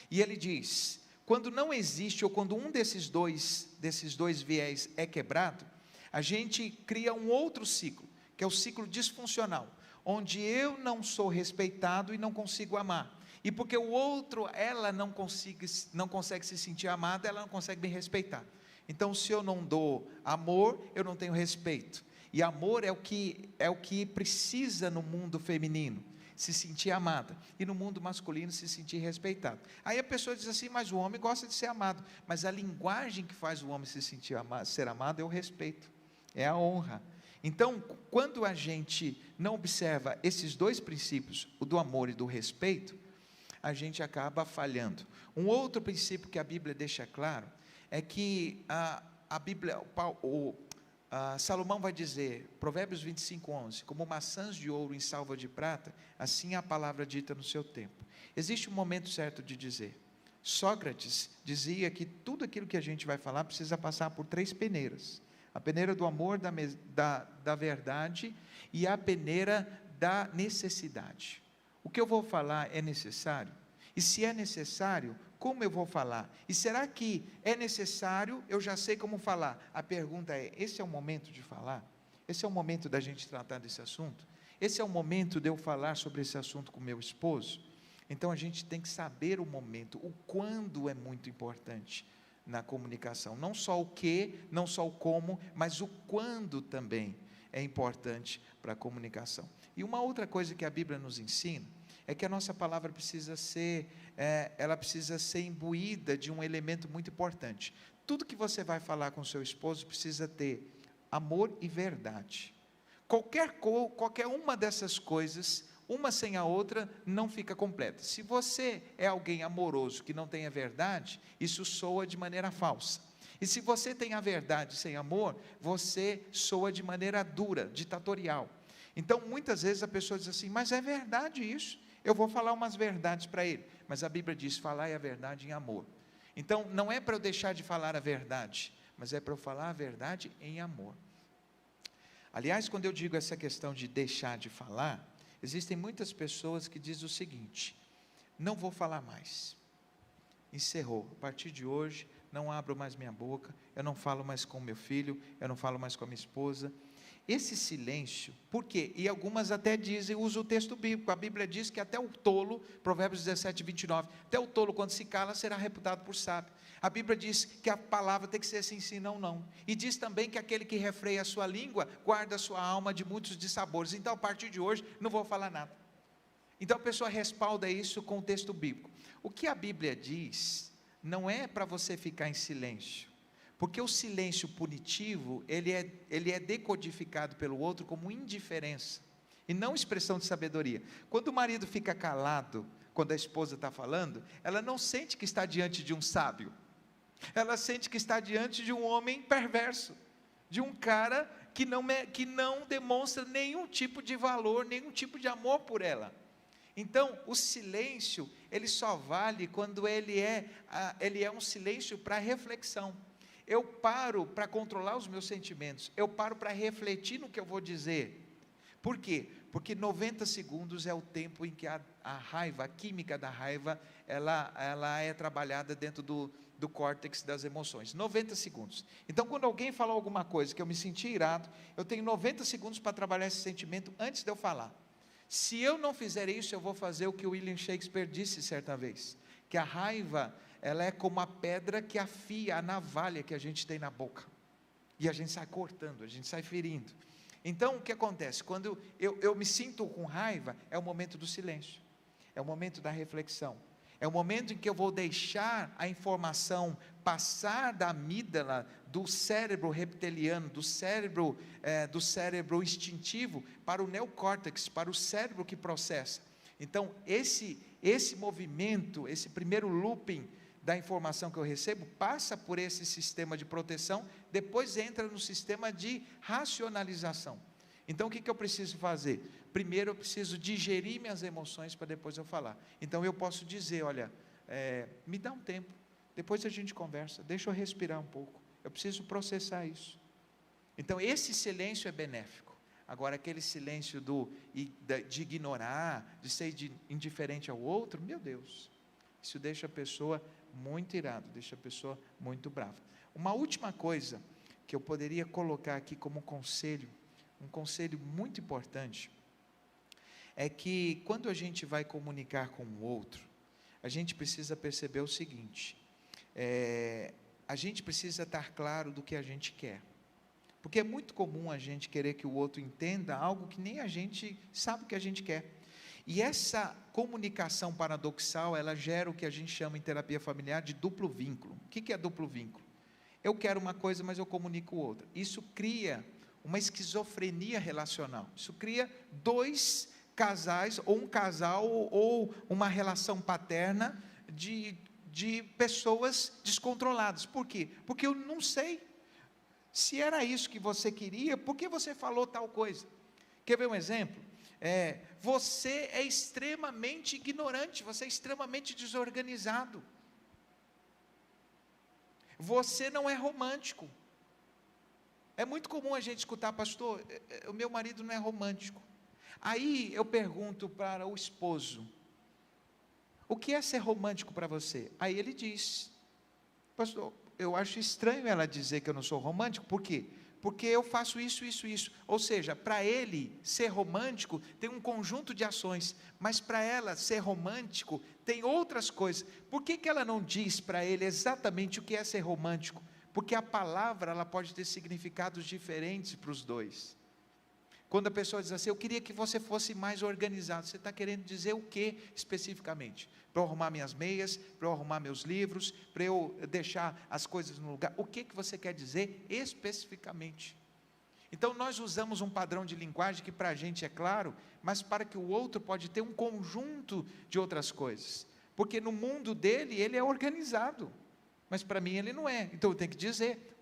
E ele diz, quando não existe, ou quando um desses dois viés é quebrado, a gente cria um outro ciclo, que é o ciclo disfuncional, onde eu não sou respeitado e não consigo amar. E porque o outro, ela não consegue se sentir amada, ela não consegue me respeitar. Então, se eu não dou amor, eu não tenho respeito. E amor é o que precisa no mundo feminino, se sentir amada. E no mundo masculino, se sentir respeitado. Aí a pessoa diz assim, mas o homem gosta de ser amado. Mas a linguagem que faz o homem se sentir ser amado é o respeito, é a honra. Então, quando a gente não observa esses 2 princípios, o do amor e do respeito, a gente acaba falhando. Um outro princípio que a Bíblia deixa claro, é que a Bíblia, Salomão vai dizer, Provérbios 25:11, como maçãs de ouro em salva de prata, assim é a palavra dita no seu tempo. Existe um momento certo de dizer. Sócrates dizia que tudo aquilo que a gente vai falar precisa passar por 3 peneiras. A peneira do amor, da verdade e a peneira da necessidade. O que eu vou falar é necessário? E se é necessário, como eu vou falar? E será que é necessário? Eu já sei como falar. A pergunta é, esse é o momento de falar? Esse é o momento da gente tratar desse assunto? Esse é o momento de eu falar sobre esse assunto com meu esposo? Então a gente tem que saber o momento, o quando é muito importante na comunicação. Não só o que, não só o como, mas o quando também é importante para a comunicação. E uma outra coisa que a Bíblia nos ensina, é que a nossa palavra precisa ser imbuída de um elemento muito importante. Tudo que você vai falar com seu esposo precisa ter amor e verdade. Qualquer uma dessas coisas, uma sem a outra, não fica completa. Se você é alguém amoroso que não tem a verdade, isso soa de maneira falsa. E se você tem a verdade sem amor, você soa de maneira dura, ditatorial. Então, muitas vezes a pessoa diz assim, mas é verdade isso. Eu vou falar umas verdades para ele, mas a Bíblia diz, falai a verdade em amor. Então, não é para eu deixar de falar a verdade, mas é para eu falar a verdade em amor. Aliás, quando eu digo essa questão de deixar de falar, existem muitas pessoas que dizem o seguinte, não vou falar mais, encerrou, a partir de hoje, não abro mais minha boca, eu não falo mais com meu filho, eu não falo mais com a minha esposa. Esse silêncio, por quê? E algumas até dizem, usam o texto bíblico, a Bíblia diz que até o tolo, Provérbios 17:29, até o tolo quando se cala será reputado por sábio. A Bíblia diz que a palavra tem que ser sim, sim, não, não. E diz também que aquele que refreia a sua língua, guarda a sua alma de muitos dissabores. Então a partir de hoje, não vou falar nada. Então a pessoa respalda isso com o texto bíblico. O que a Bíblia diz, não é para você ficar em silêncio. Porque o silêncio punitivo, ele é decodificado pelo outro como indiferença, e não expressão de sabedoria. Quando o marido fica calado, quando a esposa está falando, ela não sente que está diante de um sábio, ela sente que está diante de um homem perverso, de um cara que não demonstra nenhum tipo de valor, nenhum tipo de amor por ela. Então, o silêncio, ele só vale quando ele é um silêncio para reflexão. Eu paro para controlar os meus sentimentos, eu paro para refletir no que eu vou dizer. Por quê? Porque 90 segundos é o tempo em que a raiva, a química da raiva, ela é trabalhada dentro do córtex das emoções. 90 segundos. Então, quando alguém falou alguma coisa que eu me senti irado, eu tenho 90 segundos para trabalhar esse sentimento antes de eu falar. Se eu não fizer isso, eu vou fazer o que o William Shakespeare disse certa vez, que a raiva, ela é como a pedra que afia a navalha que a gente tem na boca, e a gente sai cortando, a gente sai ferindo. Então o que acontece? Quando eu me sinto com raiva, é o momento do silêncio, é o momento da reflexão, é o momento em que eu vou deixar a informação passar da amígdala, do cérebro reptiliano, do cérebro instintivo, para o neocórtex, para o cérebro que processa. Então, esse movimento, esse primeiro looping da informação que eu recebo, passa por esse sistema de proteção, depois entra no sistema de racionalização. Então, o que eu preciso fazer? Primeiro, eu preciso digerir minhas emoções, para depois eu falar. Então, eu posso dizer, olha, me dá um tempo, depois a gente conversa, deixa eu respirar um pouco, eu preciso processar isso. Então, esse silêncio é benéfico. Agora, aquele silêncio de ignorar, de ser indiferente ao outro, meu Deus, isso deixa a pessoa muito irado, deixa a pessoa muito brava. Uma última coisa que eu poderia colocar aqui como conselho, um conselho muito importante, é que quando a gente vai comunicar com o outro, a gente precisa perceber o seguinte, a gente precisa estar claro do que a gente quer, porque é muito comum a gente querer que o outro entenda algo que nem a gente sabe o que a gente quer. E essa comunicação paradoxal, ela gera o que a gente chama em terapia familiar de duplo vínculo. O que é duplo vínculo? Eu quero uma coisa, mas eu comunico outra. Isso cria uma esquizofrenia relacional. Isso cria dois casais, ou um casal, ou uma relação paterna de pessoas descontroladas. Por quê? Porque eu não sei. Se era isso que você queria, por que você falou tal coisa? Quer ver um exemplo? Você é extremamente ignorante, você é extremamente desorganizado, você não é romântico. É muito comum a gente escutar, pastor, o meu marido não é romântico. Aí eu pergunto para o esposo, o que é ser romântico para você? Aí ele diz, pastor, eu acho estranho ela dizer que eu não sou romântico. Por quê? Porque eu faço isso, isso, isso. Ou seja, para ele ser romântico tem um conjunto de ações, mas para ela ser romântico tem outras coisas. Por que ela não diz para ele exatamente o que é ser romântico? Porque a palavra, ela pode ter significados diferentes para os dois. Quando a pessoa diz assim, eu queria que você fosse mais organizado, você está querendo dizer o que especificamente? Para eu arrumar minhas meias, para eu arrumar meus livros, para eu deixar as coisas no lugar, o que você quer dizer especificamente? Então nós usamos um padrão de linguagem que para a gente é claro, mas para que o outro pode ter um conjunto de outras coisas, porque no mundo dele, ele é organizado, mas para mim ele não é. Então eu tenho que dizer,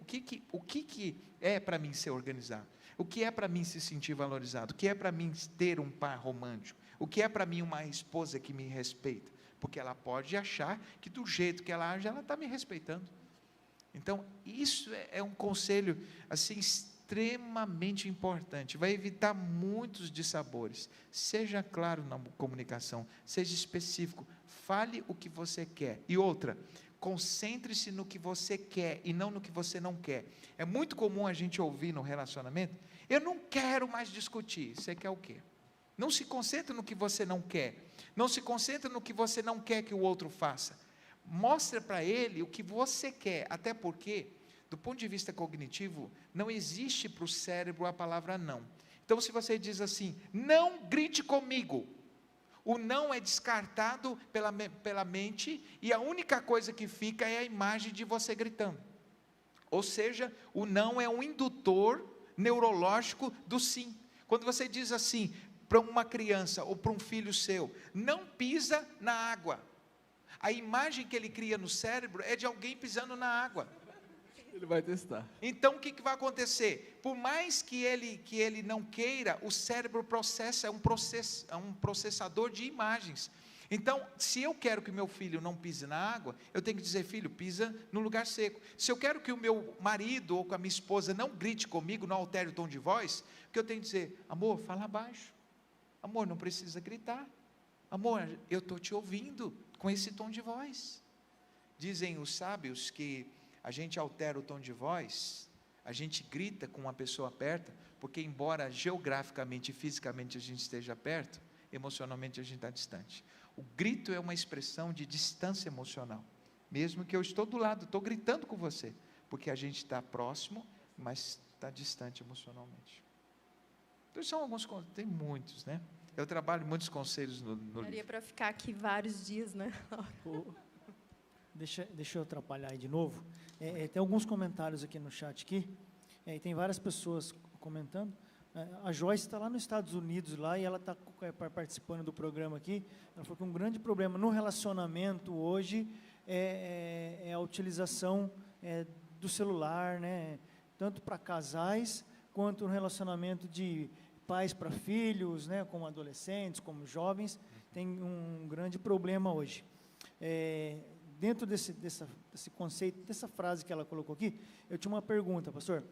o que é para mim ser organizado? O que é para mim se sentir valorizado? O que é para mim ter um par romântico? O que é para mim uma esposa que me respeita? Porque ela pode achar que do jeito que ela age, ela está me respeitando. Então, isso é um conselho, assim, extremamente importante. Vai evitar muitos dissabores. Seja claro na comunicação, seja específico. Fale o que você quer. E outra, concentre-se no que você quer e não no que você não quer. É muito comum a gente ouvir no relacionamento, eu não quero mais discutir. Você quer o quê? Não se concentre no que você não quer. Não se concentre no que você não quer que o outro faça. Mostre para ele o que você quer, até porque, do ponto de vista cognitivo, não existe para o cérebro a palavra não. Então, se você diz assim, não grite comigo, o não é descartado pela mente, e a única coisa que fica é a imagem de você gritando. Ou seja, o não é um indutor neurológico do sim. Quando você diz assim, para uma criança, ou para um filho seu, não pisa na água, a imagem que ele cria no cérebro é de alguém pisando na água. Ele vai testar. Então o que vai acontecer? Por mais que ele não queira, o cérebro processa, é um processador de imagens. Então, se eu quero que meu filho não pise na água, eu tenho que dizer, filho, pisa no lugar seco. Se eu quero que o meu marido ou com a minha esposa não grite comigo, não altere o tom de voz, o que eu tenho que dizer? Amor, fala baixo. Amor, não precisa gritar. Amor, eu estou te ouvindo com esse tom de voz. Dizem os sábios que a gente altera o tom de voz, a gente grita com uma pessoa perto, porque embora geograficamente e fisicamente a gente esteja perto, emocionalmente a gente está distante. O grito é uma expressão de distância emocional, mesmo que eu estou do lado, estou gritando com você, porque a gente está próximo, mas está distante emocionalmente. Então são alguns, tem muitos, né? Eu trabalho muitos conselhos no livro. Daria para ficar aqui vários dias, né? Deixa eu atrapalhar aí de novo. Tem alguns comentários aqui no chat aqui, e tem várias pessoas comentando. A Joyce está lá nos Estados Unidos, lá, e ela está participando do programa aqui. Ela falou que um grande problema no relacionamento hoje é a utilização do celular, né? Tanto para casais, quanto no relacionamento de pais para filhos, né? Como adolescentes, como jovens, tem um grande problema hoje. Dentro desse conceito, dessa frase que ela colocou aqui, eu tinha uma pergunta, pastor.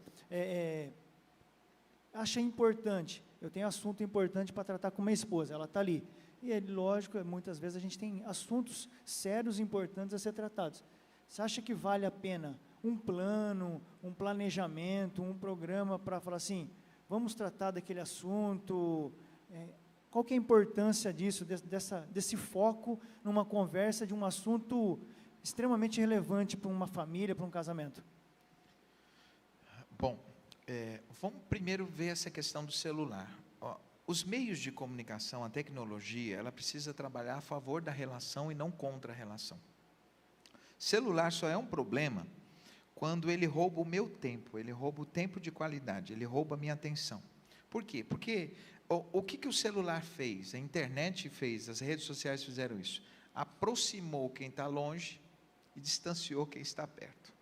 Acha importante, eu tenho assunto importante para tratar com minha esposa, ela está ali. E lógico, muitas vezes a gente tem assuntos sérios, importantes a ser tratados. Você acha que vale a pena um plano, um planejamento, um programa para falar assim, vamos tratar daquele assunto? Qual que é a importância disso, desse foco numa conversa de um assunto extremamente relevante para uma família, para um casamento? Bom, vamos primeiro ver essa questão do celular. Os meios de comunicação, a tecnologia, ela precisa trabalhar a favor da relação e não contra a relação. Celular só é um problema quando ele rouba o meu tempo, ele rouba o tempo de qualidade, ele rouba a minha atenção. Por quê? Porque o que o celular fez, a internet fez, as redes sociais fizeram isso? Aproximou quem está longe e distanciou quem está perto.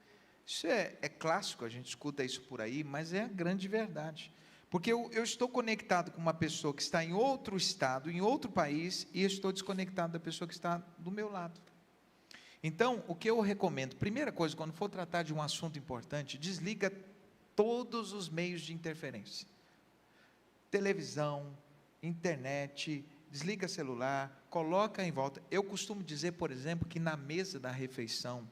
Isso é clássico, a gente escuta isso por aí, mas é a grande verdade. Porque eu estou conectado com uma pessoa que está em outro estado, em outro país, e eu estou desconectado da pessoa que está do meu lado. Então, o que eu recomendo, primeira coisa, quando for tratar de um assunto importante, desliga todos os meios de interferência. Televisão, internet, desliga celular, coloca em volta. Eu costumo dizer, por exemplo, que na mesa da refeição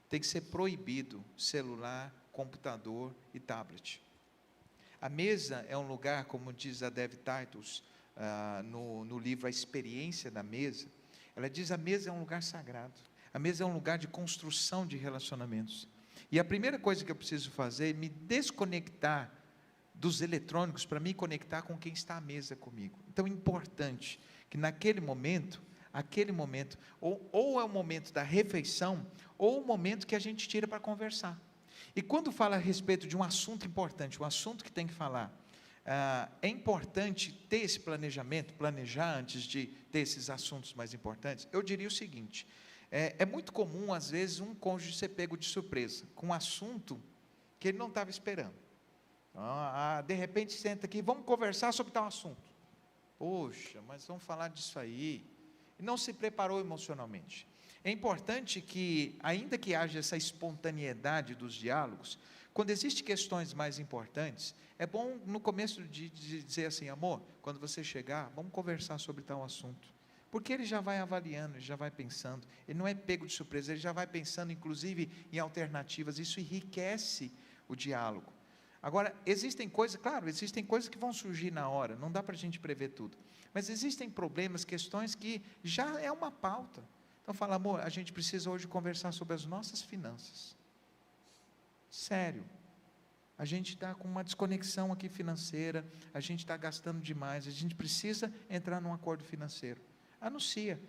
tem que ser proibido celular, computador e tablet. A mesa é um lugar, como diz a Dev Titus no livro A Experiência da Mesa, ela diz a mesa é um lugar sagrado, a mesa é um lugar de construção de relacionamentos. E a primeira coisa que eu preciso fazer é me desconectar dos eletrônicos para me conectar com quem está à mesa comigo. Então é importante que naquele momento, ou é o momento da refeição, ou o momento que a gente tira para conversar. E quando fala a respeito de um assunto importante, um assunto que tem que falar, é importante ter esse planejamento, planejar antes de ter esses assuntos mais importantes. Eu diria o seguinte, é muito comum, às vezes, um cônjuge ser pego de surpresa, com um assunto que ele não estava esperando. De repente, senta aqui, vamos conversar sobre tal assunto. Poxa, mas vamos falar disso aí. E não se preparou emocionalmente. É importante que, ainda que haja essa espontaneidade dos diálogos, quando existem questões mais importantes, é bom no começo de dizer assim, amor, quando você chegar, vamos conversar sobre tal assunto. Porque ele já vai avaliando, ele já vai pensando, ele não é pego de surpresa, ele já vai pensando, inclusive, em alternativas, isso enriquece o diálogo. Agora, existem coisas que vão surgir na hora, não dá para a gente prever tudo, mas existem problemas, questões que já é uma pauta. Então fala, amor, a gente precisa hoje conversar sobre as nossas finanças. Sério, a gente está com uma desconexão aqui financeira, a gente está gastando demais, a gente precisa entrar num acordo financeiro. Anuncia,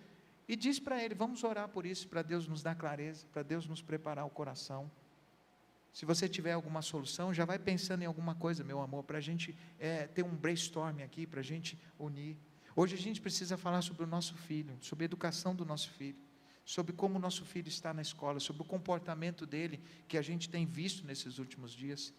e diz para ele, vamos orar por isso, para Deus nos dar clareza, para Deus nos preparar o coração. Se você tiver alguma solução, já vai pensando em alguma coisa, meu amor, para a gente ter um brainstorming aqui, para a gente unir. Hoje a gente precisa falar sobre o nosso filho, sobre a educação do nosso filho, sobre como o nosso filho está na escola, sobre o comportamento dele, que a gente tem visto nesses últimos dias.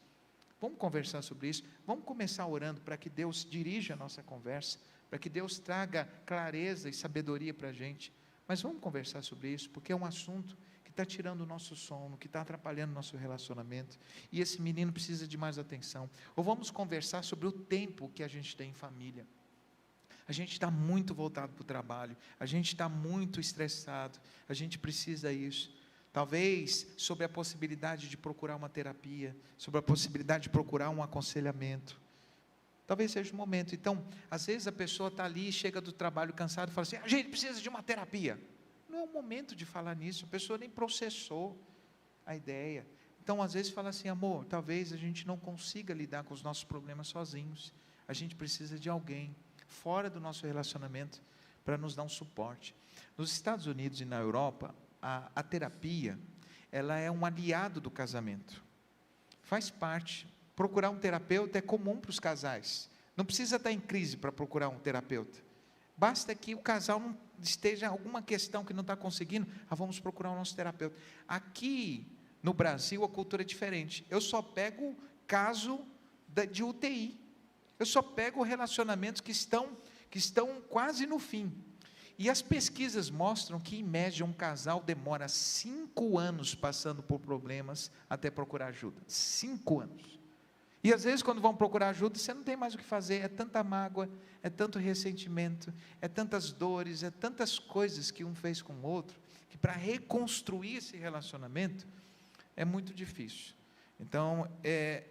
Vamos conversar sobre isso, vamos começar orando para que Deus dirija a nossa conversa, para que Deus traga clareza e sabedoria para a gente, mas vamos conversar sobre isso, porque é um assunto que está tirando o nosso sono, que está atrapalhando o nosso relacionamento, e esse menino precisa de mais atenção. Ou vamos conversar sobre o tempo que a gente tem em família. A gente está muito voltado para o trabalho, a gente está muito estressado, a gente precisa disso. Talvez sobre a possibilidade de procurar uma terapia, sobre a possibilidade de procurar um aconselhamento. Talvez seja o momento. Então, às vezes a pessoa está ali, chega do trabalho cansado e fala assim, a gente precisa de uma terapia. Não é o momento de falar nisso, a pessoa nem processou a ideia. Então, às vezes fala assim, amor, talvez a gente não consiga lidar com os nossos problemas sozinhos. A gente precisa de alguém fora do nosso relacionamento para nos dar um suporte. Nos Estados Unidos e na Europa, a terapia, ela é um aliado do casamento. Faz parte. Procurar um terapeuta é comum para os casais. Não precisa estar em crise para procurar um terapeuta. Basta que o casal não esteja alguma questão que não está conseguindo, vamos procurar o nosso terapeuta. Aqui no Brasil a cultura é diferente. Eu só pego caso de UTI. Eu só pego relacionamentos que estão quase no fim. E as pesquisas mostram que, em média, um casal demora 5 anos passando por problemas até procurar ajuda. 5 anos. E às vezes, quando vão procurar ajuda, você não tem mais o que fazer. É tanta mágoa, é tanto ressentimento, é tantas dores, é tantas coisas que um fez com o outro, que para reconstruir esse relacionamento é muito difícil. Então,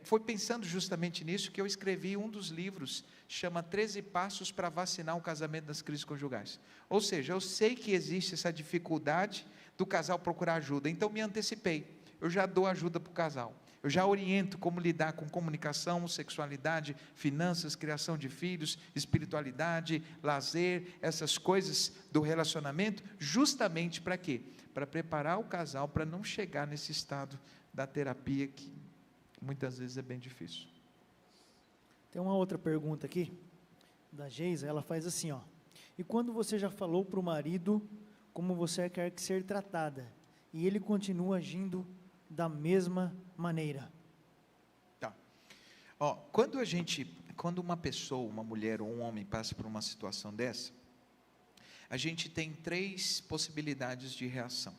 foi pensando justamente nisso que eu escrevi um dos livros, chama 13 Passos para Vacinar o Casamento das Crises Conjugais. Ou seja, eu sei que existe essa dificuldade do casal procurar ajuda, então me antecipei. Eu já dou ajuda para o casal. Eu já oriento como lidar com comunicação, sexualidade, finanças, criação de filhos, espiritualidade, lazer, essas coisas do relacionamento, justamente para quê? Para preparar o casal para não chegar nesse estado da terapia que muitas vezes é bem difícil. Tem uma outra pergunta aqui, da Geisa, ela faz assim, ó. E quando você já falou para o marido como você quer que ser tratada, e ele continua agindo da mesma maneira? Tá. Quando uma pessoa, uma mulher ou um homem passa por uma situação dessa, a gente tem 3 possibilidades de reação.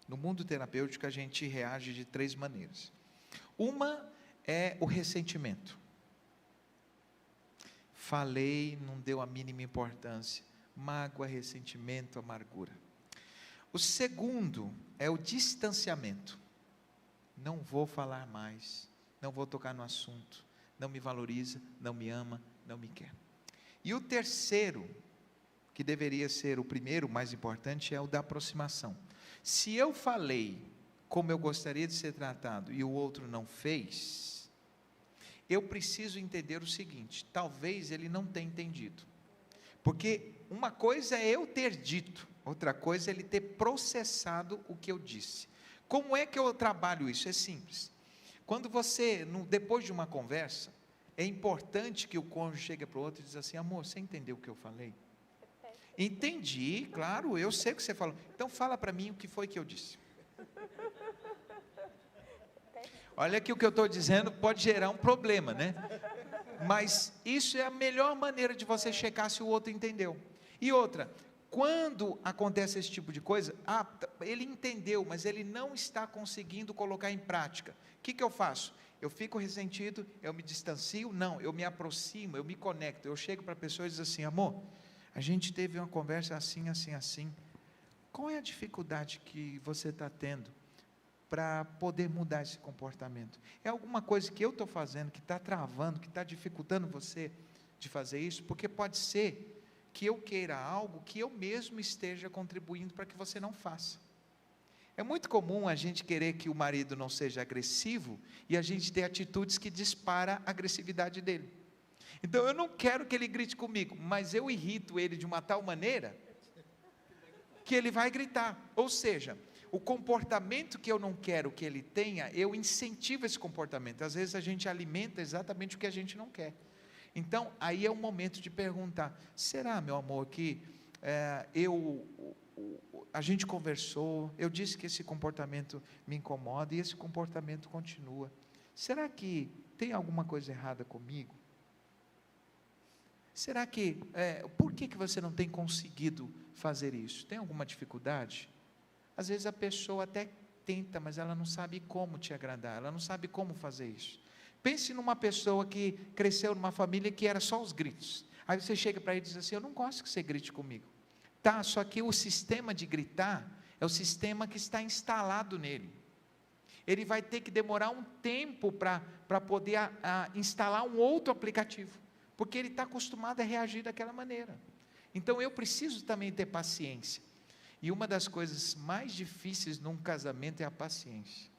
No mundo terapêutico, a gente reage de 3 maneiras. Uma é o ressentimento. Falei, não deu a mínima importância. Mágoa, ressentimento, amargura. O segundo é o distanciamento. Não vou falar mais, não vou tocar no assunto, não me valoriza, não me ama, não me quer. E o terceiro, que deveria ser o primeiro, mais importante, é o da aproximação. Se eu falei como eu gostaria de ser tratado e o outro não fez, eu preciso entender o seguinte: talvez ele não tenha entendido. Porque uma coisa é eu ter dito, outra coisa é ele ter processado o que eu disse. Como é que eu trabalho isso? É simples. Quando você, depois de uma conversa, é importante que o cônjuge chegue para o outro e diz assim: amor, você entendeu o que eu falei? Entendi, claro, eu sei o que você falou. Então fala para mim o que foi que eu disse. Olha que o que eu estou dizendo pode gerar um problema, né? Mas isso é a melhor maneira de você checar se o outro entendeu. E outra, quando acontece esse tipo de coisa, ele entendeu, mas ele não está conseguindo colocar em prática. O que eu faço? Eu fico ressentido, eu me distancio? Não, eu me aproximo, eu me conecto. Eu chego para a pessoa e diz assim: amor, a gente teve uma conversa assim, assim, assim. Qual é a dificuldade que você está tendo para poder mudar esse comportamento? É alguma coisa que eu estou fazendo que está travando, que está dificultando você de fazer isso? Porque pode ser que eu queira algo que eu mesmo esteja contribuindo para que você não faça. É muito comum a gente querer que o marido não seja agressivo e a gente ter atitudes que disparam a agressividade dele. Então eu não quero que ele grite comigo, mas eu irrito ele de uma tal maneira que ele vai gritar. Ou seja, o comportamento que eu não quero que ele tenha, eu incentivo esse comportamento. Às vezes a gente alimenta exatamente o que a gente não quer. Então, aí é o momento de perguntar: será, meu amor, que a gente conversou, eu disse que esse comportamento me incomoda e esse comportamento continua. Será que tem alguma coisa errada comigo? Será que, por que você não tem conseguido fazer isso? Tem alguma dificuldade? Às vezes a pessoa até tenta, mas ela não sabe como te agradar, ela não sabe como fazer isso. Pense numa pessoa que cresceu numa família que era só os gritos. Aí você chega para ele e diz assim: eu não gosto que você grite comigo. Tá, só que o sistema de gritar é o sistema que está instalado nele. Ele vai ter que demorar um tempo para poder instalar um outro aplicativo, porque ele está acostumado a reagir daquela maneira. Então eu preciso também ter paciência. E uma das coisas mais difíceis num casamento é a paciência.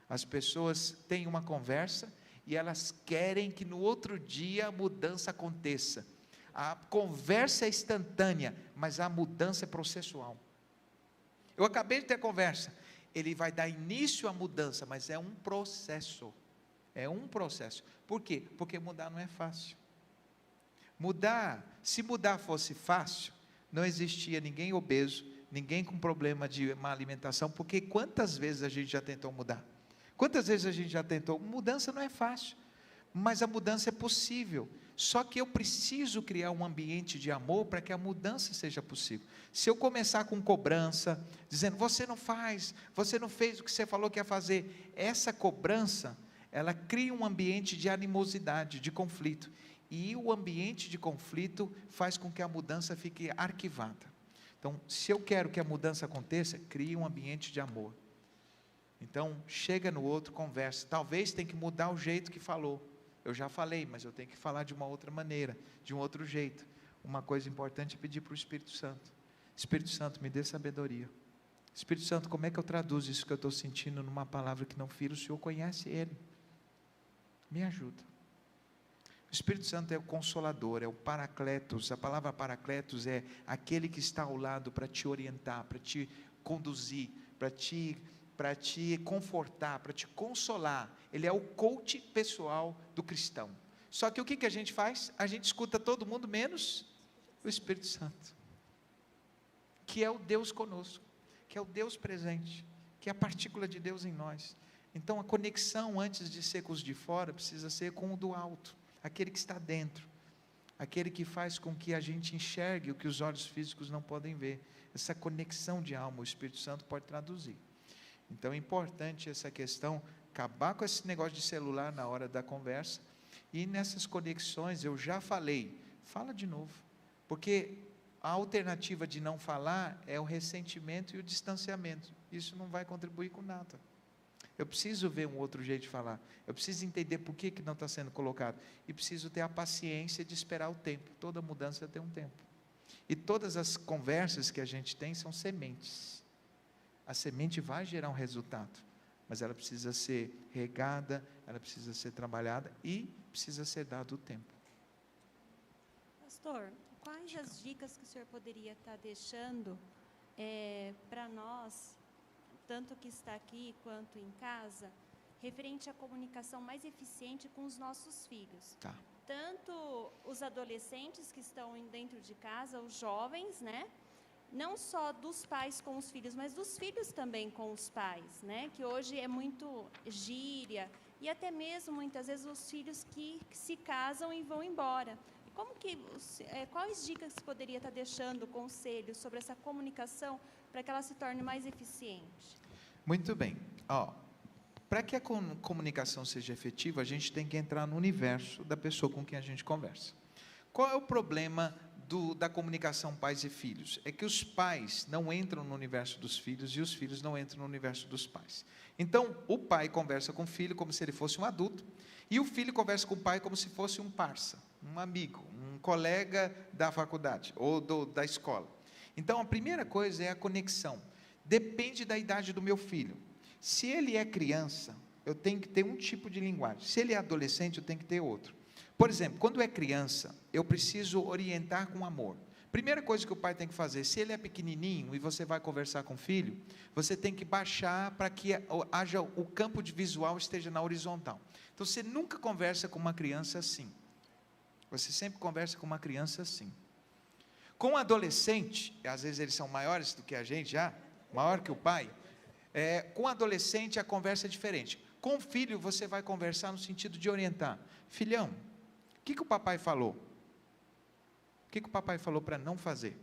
As pessoas têm uma conversa e elas querem que no outro dia a mudança aconteça. A conversa é instantânea, mas a mudança é processual. Eu acabei de ter conversa. Ele vai dar início à mudança, mas é um processo. É um processo. Por quê? Porque mudar não é fácil. Se mudar fosse fácil, não existia ninguém obeso, ninguém com problema de má alimentação, porque quantas vezes a gente já tentou mudar? Quantas vezes a gente já tentou? Mudança não é fácil, mas a mudança é possível. Só que eu preciso criar um ambiente de amor para que a mudança seja possível. Se eu começar com cobrança, dizendo, você não faz, você não fez o que você falou que ia fazer, essa cobrança, ela cria um ambiente de animosidade, de conflito. E o ambiente de conflito faz com que a mudança fique arquivada. Então, se eu quero que a mudança aconteça, crie um ambiente de amor. Então, chega no outro, conversa. Talvez tenha que mudar o jeito que falou. Eu já falei, mas eu tenho que falar de uma outra maneira, de um outro jeito. Uma coisa importante é pedir para o Espírito Santo. Espírito Santo, me dê sabedoria. Espírito Santo, como é que eu traduzo isso que eu estou sentindo numa palavra que não fira? O Senhor conhece ele. Me ajuda. O Espírito Santo é o Consolador, é o Paracletos. A palavra Paracletos é aquele que está ao lado para te orientar, para te conduzir, para te confortar, para te consolar. Ele é o coach pessoal do cristão. Só que o que a gente faz? A gente escuta todo mundo menos o Espírito Santo, que é o Deus conosco, que é o Deus presente, que é a partícula de Deus em nós. Então a conexão, antes de ser com os de fora, precisa ser com o do alto, aquele que está dentro, aquele que faz com que a gente enxergue o que os olhos físicos não podem ver. Essa conexão de alma, o Espírito Santo pode traduzir. Então é importante essa questão, acabar com esse negócio de celular na hora da conversa, e nessas conexões, eu já falei, fala de novo, porque a alternativa de não falar é o ressentimento e o distanciamento. Isso não vai contribuir com nada. Eu preciso ver um outro jeito de falar, eu preciso entender por que não está sendo colocado, e preciso ter a paciência de esperar o tempo. Toda mudança tem um tempo, e todas as conversas que a gente tem são sementes. A semente vai gerar um resultado, mas ela precisa ser regada, ela precisa ser trabalhada, e precisa ser dado o tempo. Pastor, quais as dicas que o senhor poderia estar deixando para nós, tanto que está aqui quanto em casa, referente à comunicação mais eficiente com os nossos filhos? Tá. Tanto os adolescentes que estão dentro de casa, os jovens, né? Não só dos pais com os filhos, mas dos filhos também com os pais, né? Que hoje é muito gíria, e até mesmo, muitas vezes, os filhos que se casam e vão embora. Quais dicas você poderia estar deixando, conselhos sobre essa comunicação, para que ela se torne mais eficiente? Muito bem. Para que a comunicação seja efetiva, a gente tem que entrar no universo da pessoa com quem a gente conversa. Qual é o problema da comunicação pais e filhos? É que os pais não entram no universo dos filhos e os filhos não entram no universo dos pais. Então, o pai conversa com o filho como se ele fosse um adulto, e o filho conversa com o pai como se fosse um parça, um amigo, um colega da faculdade ou da escola. Então, a primeira coisa é a conexão. Depende da idade do meu filho. Se ele é criança, eu tenho que ter um tipo de linguagem. Se ele é adolescente, eu tenho que ter outro. Por exemplo, quando é criança, eu preciso orientar com amor. Primeira coisa que o pai tem que fazer, se ele é pequenininho e você vai conversar com o filho, você tem que baixar para que haja o campo de visual esteja na horizontal. Então, você nunca conversa com uma criança assim. Você sempre conversa com uma criança assim. Com um adolescente, às vezes eles são maiores do que a gente já, maior que o pai, com um adolescente a conversa é diferente. Com o filho, você vai conversar no sentido de orientar. Filhão, o que o papai falou? O que o papai falou para não fazer?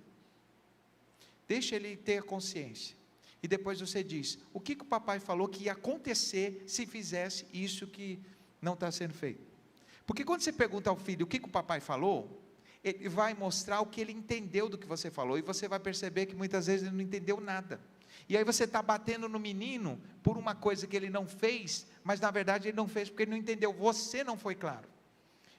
Deixa ele ter a consciência. E depois você diz, o que o papai falou que ia acontecer se fizesse isso que não está sendo feito? Porque quando você pergunta ao filho o que o papai falou, ele vai mostrar o que ele entendeu do que você falou, e você vai perceber que muitas vezes ele não entendeu nada. E aí você está batendo no menino por uma coisa que ele não fez, mas na verdade ele não fez porque ele não entendeu, você não foi claro.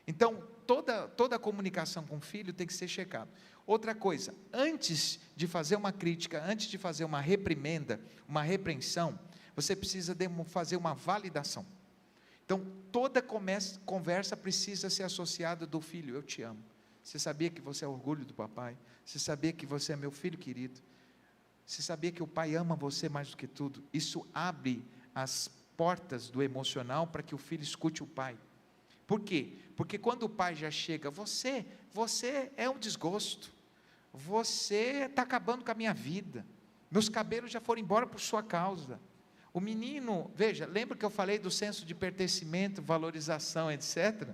Então, toda a comunicação com o filho tem que ser checada. Outra coisa, antes de fazer uma crítica, antes de fazer uma reprimenda, uma repreensão, você precisa fazer uma validação. Então, toda conversa precisa ser associada do filho, eu te amo. Você sabia que você é orgulho do papai? Você sabia que você é meu filho querido? Você sabia que o pai ama você mais do que tudo? Isso abre as portas do emocional para que o filho escute o pai. Por quê? Porque quando o pai já chega, você é um desgosto, você está acabando com a minha vida, meus cabelos já foram embora por sua causa. O menino, veja, lembra que eu falei do senso de pertencimento, valorização, etc.?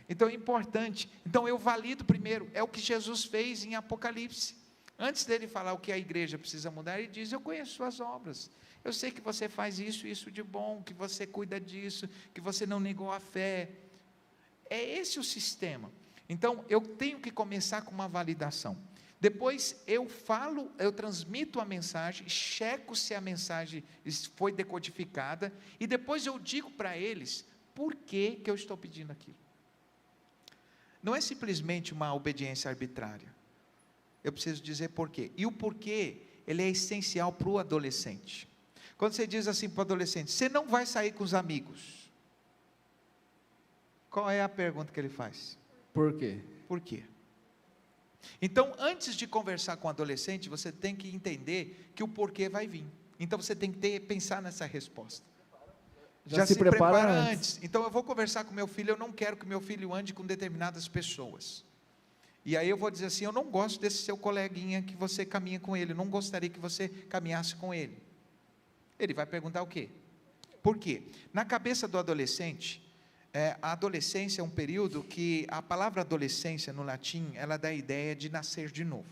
Então é importante. Então eu valido primeiro, é o que Jesus fez em Apocalipse. Antes dele falar o que a igreja precisa mudar, ele diz: eu conheço suas obras, eu sei que você faz isso de bom, que você cuida disso, que você não negou a fé. É esse o sistema. Então eu tenho que começar com uma validação. Depois eu falo, eu transmito a mensagem, checo se a mensagem foi decodificada, e depois eu digo para eles por que eu estou pedindo aquilo. Não é simplesmente uma obediência arbitrária. Eu preciso dizer porquê. E o porquê, ele é essencial para o adolescente. Quando você diz assim para o adolescente: você não vai sair com os amigos. Qual é a pergunta que ele faz? Por quê? Por quê? Então, antes de conversar com o adolescente, você tem que entender que o porquê vai vir. Então, você tem que pensar nessa resposta. Já se prepara antes. Então, eu vou conversar com meu filho, eu não quero que meu filho ande com determinadas pessoas. E aí eu vou dizer assim: eu não gosto desse seu coleguinha que você caminha com ele, eu não gostaria que você caminhasse com ele. Ele vai perguntar o quê? Por quê? Na cabeça do adolescente, a adolescência é um período que, a palavra adolescência no latim, ela dá a ideia de nascer de novo,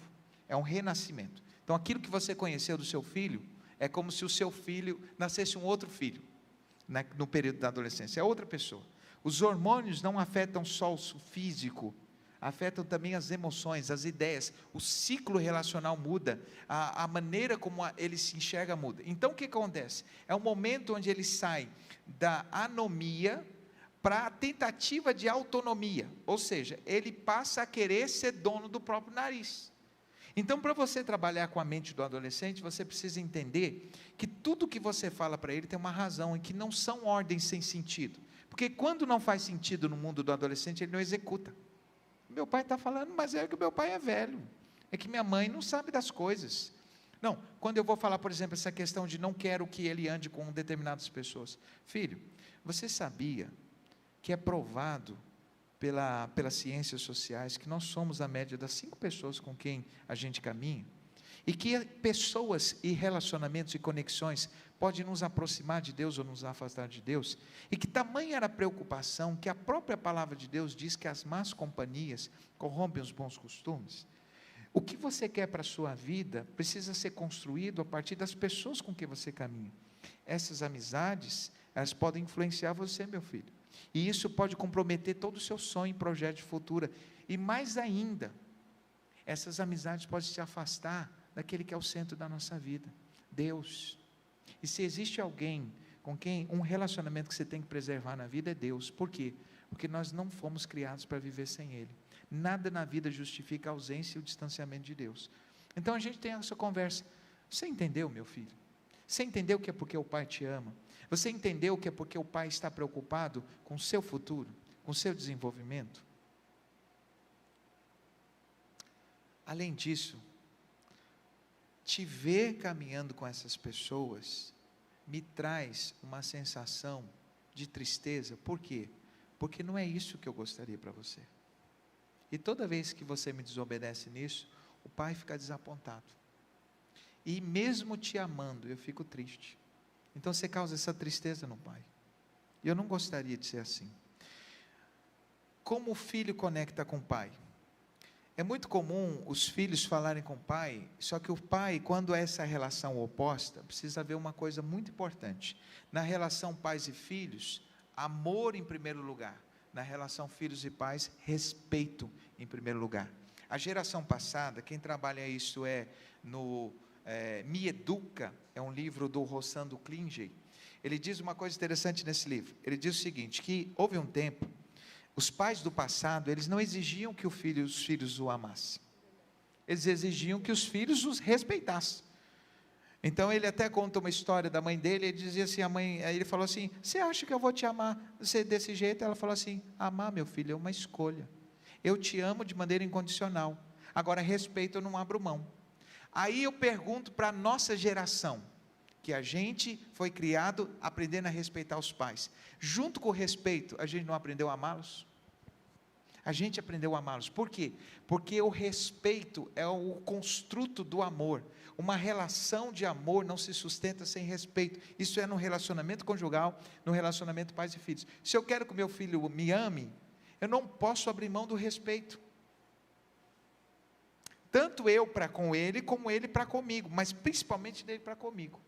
é um renascimento. Então aquilo que você conheceu do seu filho, é como se o seu filho nascesse um outro filho, no período da adolescência, é outra pessoa. Os hormônios não afetam só o físico, afetam também as emoções, as ideias, o ciclo relacional muda, a maneira como ele se enxerga muda. Então o que acontece? É um momento onde ele sai da anomia para a tentativa de autonomia, ou seja, ele passa a querer ser dono do próprio nariz. Então, para você trabalhar com a mente do adolescente, você precisa entender que tudo que você fala para ele tem uma razão, e que não são ordens sem sentido, porque quando não faz sentido no mundo do adolescente, ele não executa. Meu pai está falando, mas é que o meu pai é velho, é que minha mãe não sabe das coisas. Não, quando eu vou falar, por exemplo, essa questão de não quero que ele ande com determinadas pessoas. Filho, você sabia que é provado pelas ciências sociais que nós somos a média das 5 pessoas com quem a gente caminha, e que pessoas e relacionamentos e conexões podem nos aproximar de Deus ou nos afastar de Deus, e que tamanha era a preocupação que a própria palavra de Deus diz que as más companhias corrompem os bons costumes. O que você quer para a sua vida precisa ser construído a partir das pessoas com que você caminha. Essas amizades, elas podem influenciar você, meu filho, e isso pode comprometer todo o seu sonho e projeto de futuro. E mais ainda, essas amizades podem te afastar daquele que é o centro da nossa vida, Deus. E se existe alguém com quem um relacionamento que você tem que preservar na vida, é Deus. Por quê? Porque nós não fomos criados para viver sem Ele. Nada na vida justifica a ausência e o distanciamento de Deus. Então a gente tem essa conversa. Você entendeu, meu filho? Você entendeu que é porque o Pai te ama? Você entendeu que é porque o Pai está preocupado com o seu futuro, com o seu desenvolvimento? Além disso, te ver caminhando com essas pessoas me traz uma sensação de tristeza. Por quê? Porque não é isso que eu gostaria para você. E toda vez que você me desobedece nisso, o Pai fica desapontado. E mesmo te amando, eu fico triste. Então você causa essa tristeza no Pai. E eu não gostaria de ser assim. Como o filho conecta com o pai? É muito comum os filhos falarem com o pai, só que o pai, quando é essa relação oposta, precisa haver uma coisa muito importante. Na relação pais e filhos, amor em primeiro lugar. Na relação filhos e pais, respeito em primeiro lugar. A geração passada, quem trabalha isso Me Educa, é um livro do Rossando Klingey. Ele diz uma coisa interessante nesse livro. Ele diz o seguinte, que houve um tempo, os pais do passado, eles não exigiam que os filhos o amassem. Eles exigiam que os filhos os respeitassem. Então ele até conta uma história da mãe dele, ele dizia assim, aí ele falou assim, você acha que eu vou te amar desse jeito? Ela falou assim, amar, meu filho, é uma escolha. Eu te amo de maneira incondicional. Agora, respeito eu não abro mão. Aí eu pergunto para a nossa geração, que a gente foi criado aprendendo a respeitar os pais. Junto com o respeito, a gente não aprendeu a amá-los? A gente aprendeu a amá-los. Por quê? Porque o respeito é o construto do amor. Uma relação de amor não se sustenta sem respeito. Isso é no relacionamento conjugal, no relacionamento pais e filhos. Se eu quero que o meu filho me ame, eu não posso abrir mão do respeito. Tanto eu para com ele, como ele para comigo, mas principalmente dele para comigo.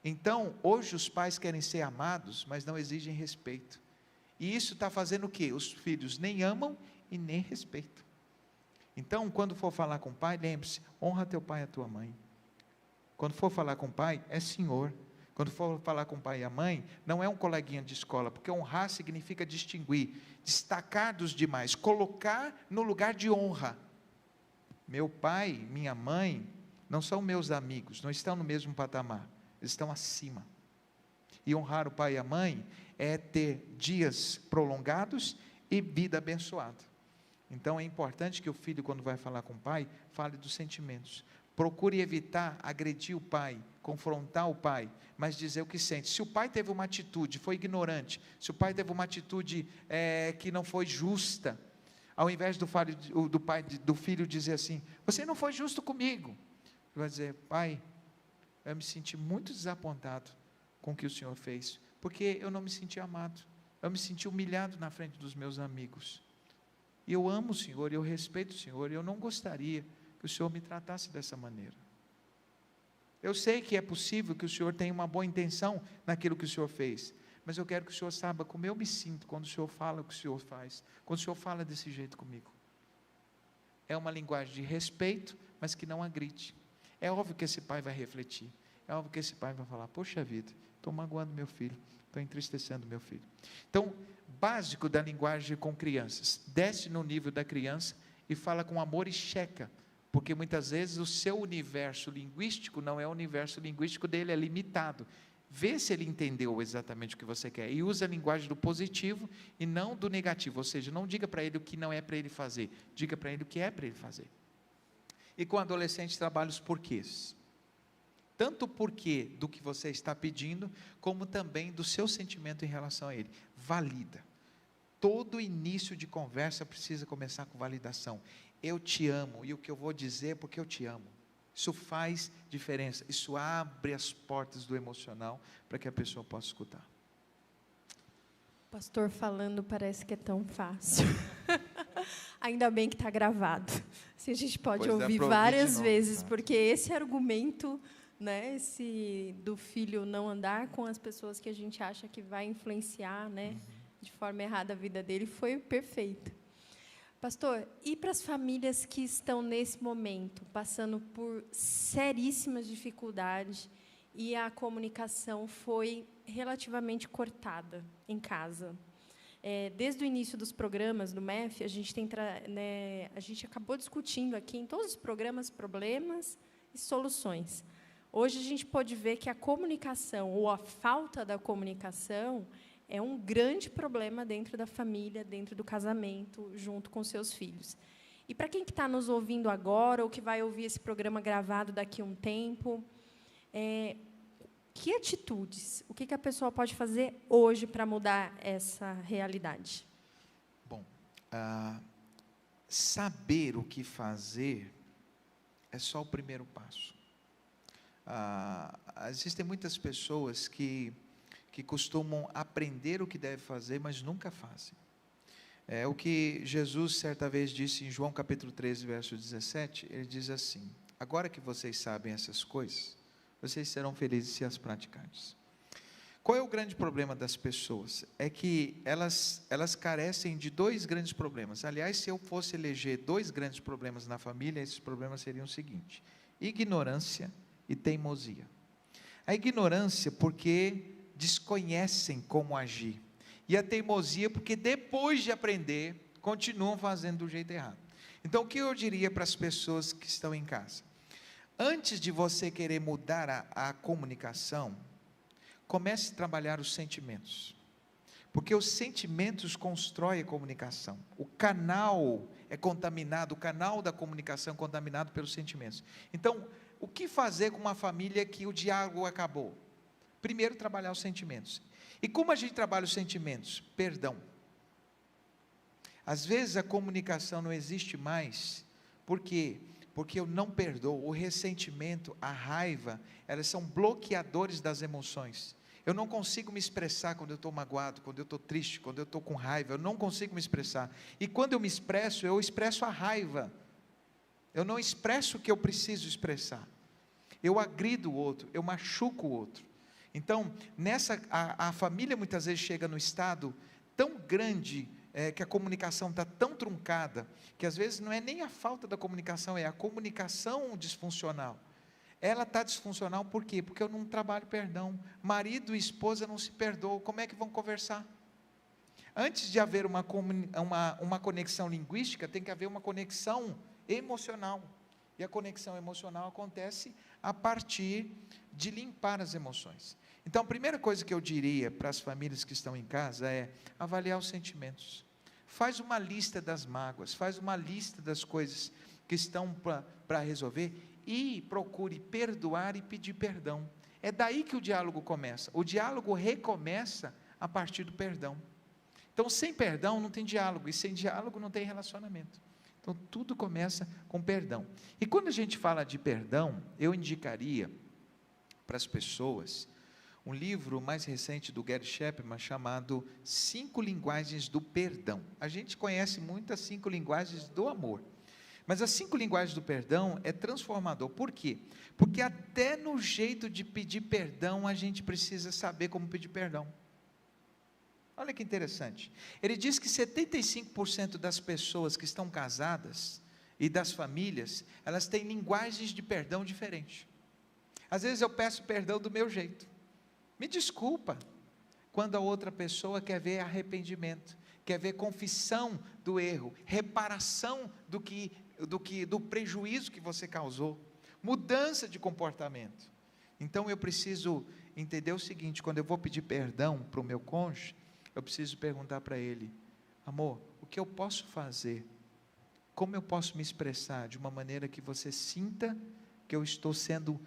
Então, hoje os pais querem ser amados, mas não exigem respeito. E isso está fazendo o quê? Os filhos nem amam e nem respeitam. Então, quando for falar com o pai, lembre-se, honra teu pai e a tua mãe. Quando for falar com o pai, é senhor. Quando for falar com o pai e a mãe, não é um coleguinha de escola, porque honrar significa distinguir, destacar dos demais, colocar no lugar de honra. Meu pai, minha mãe, não são meus amigos, não estão no mesmo patamar, eles estão acima. E honrar o pai e a mãe é ter dias prolongados e vida abençoada. Então é importante que o filho, quando vai falar com o pai, fale dos sentimentos. Procure evitar agredir o pai, confrontar o pai, mas dizer o que sente. Se o pai teve uma atitude, foi ignorante, se o pai teve uma atitude que não foi justa, ao invés do filho dizer assim, você não foi justo comigo, ele vai dizer, pai, eu me senti muito desapontado com o que o senhor fez, porque eu não me senti amado, eu me senti humilhado na frente dos meus amigos, e eu amo o senhor, eu respeito o senhor, e eu não gostaria que o senhor me tratasse dessa maneira. Eu sei que é possível que o senhor tenha uma boa intenção naquilo que o senhor fez, mas eu quero que o senhor saiba como eu me sinto quando o senhor fala o que o senhor faz, quando o senhor fala desse jeito comigo. É uma linguagem de respeito, mas que não agride. É óbvio que esse pai vai refletir, é óbvio que esse pai vai falar, poxa vida, estou magoando meu filho, estou entristecendo meu filho. Então, básico da linguagem com crianças, desce no nível da criança e fala com amor e checa, porque muitas vezes o seu universo linguístico não é o universo linguístico dele, é limitado. Vê se ele entendeu exatamente o que você quer, e usa a linguagem do positivo e não do negativo, ou seja, não diga para ele o que não é para ele fazer, diga para ele o que é para ele fazer. E com adolescente trabalha os porquês, tanto o porquê do que você está pedindo, como também do seu sentimento em relação a ele, valida. Todo início de conversa precisa começar com validação, eu te amo, e o que eu vou dizer é porque eu te amo. Isso faz diferença, isso abre as portas do emocional para que a pessoa possa escutar. Pastor falando parece que é tão fácil. Ainda bem que está gravado. Se a gente pode ouvir várias vezes, porque esse argumento, né, esse do filho não andar com as pessoas que a gente acha que vai influenciar, né, de forma errada a vida dele, foi perfeito. Pastor, e para as famílias que estão nesse momento, passando por seríssimas dificuldades e a comunicação foi relativamente cortada em casa? Desde o início dos programas do MEF, a gente acabou discutindo aqui em todos os programas problemas e soluções. Hoje a gente pode ver que a comunicação, ou a falta da comunicação, é um grande problema dentro da família, dentro do casamento, junto com seus filhos. E para quem está nos ouvindo agora, ou que vai ouvir esse programa gravado daqui a um tempo, que atitudes, o que a pessoa pode fazer hoje para mudar essa realidade? Bom, saber o que fazer é só o primeiro passo. Existem muitas pessoas que costumam aprender o que deve fazer, mas nunca fazem. É o que Jesus certa vez disse em João capítulo 13, verso 17, ele diz assim, agora que vocês sabem essas coisas, vocês serão felizes se as praticarem. Qual é o grande problema das pessoas? É que elas carecem de dois grandes problemas. Aliás, se eu fosse eleger dois grandes problemas na família, esses problemas seriam o seguinte, ignorância e teimosia. A ignorância porque desconhecem como agir, e a teimosia porque depois de aprender, continuam fazendo do jeito errado. Então o que eu diria para as pessoas que estão em casa? Antes de você querer mudar a comunicação, comece a trabalhar os sentimentos, Porque os sentimentos constroem a comunicação. O canal é contaminado, o canal da comunicação é contaminado pelos sentimentos. Então, o que fazer com uma família que o diálogo acabou? Primeiro, trabalhar os sentimentos. E como a gente trabalha os sentimentos? Perdão. Às vezes a comunicação não existe mais. Por quê? Porque eu não perdoo. O ressentimento, a raiva, elas são bloqueadores das emoções. Eu não consigo me expressar quando eu estou magoado, quando eu estou triste, quando eu estou com raiva. Eu não consigo me expressar. E quando eu me expresso, eu expresso a raiva. Eu não expresso o que eu preciso expressar. Eu agrido o outro, eu machuco o outro. Então, a família muitas vezes chega no estado tão grande, que a comunicação está tão truncada, que às vezes não é nem a falta da comunicação, é a comunicação disfuncional. Ela está disfuncional por quê? Porque eu não trabalho perdão. Marido e esposa não se perdoam, como é que vão conversar? Antes de haver uma conexão linguística, tem que haver uma conexão emocional. E a conexão emocional acontece a partir de limpar as emoções. Então, a primeira coisa que eu diria para as famílias que estão em casa é avaliar os sentimentos. Faz uma lista das mágoas, faz uma lista das coisas que estão para resolver e procure perdoar e pedir perdão. É daí que o diálogo começa. O diálogo recomeça a partir do perdão. Então, sem perdão não tem diálogo, e sem diálogo não tem relacionamento. Então, tudo começa com perdão. E quando a gente fala de perdão, eu indicaria para as pessoas um livro mais recente do Gary Chapman, chamado 5 Linguagens do Perdão. A gente conhece muito as 5 linguagens do amor, mas as 5 linguagens do perdão é transformador. Por quê? Porque até no jeito de pedir perdão, a gente precisa saber como pedir perdão. Olha que interessante. Ele diz que 75% das pessoas que estão casadas e das famílias, elas têm linguagens de perdão diferentes. Às vezes eu peço perdão do meu jeito. Me desculpa. Quando a outra pessoa quer ver arrependimento, quer ver confissão do erro, reparação do prejuízo que você causou, mudança de comportamento. Então eu preciso entender o seguinte: quando eu vou pedir perdão para o meu cônjuge, eu preciso perguntar para ele: amor, o que eu posso fazer? Como eu posso me expressar de uma maneira que você sinta que eu estou sendo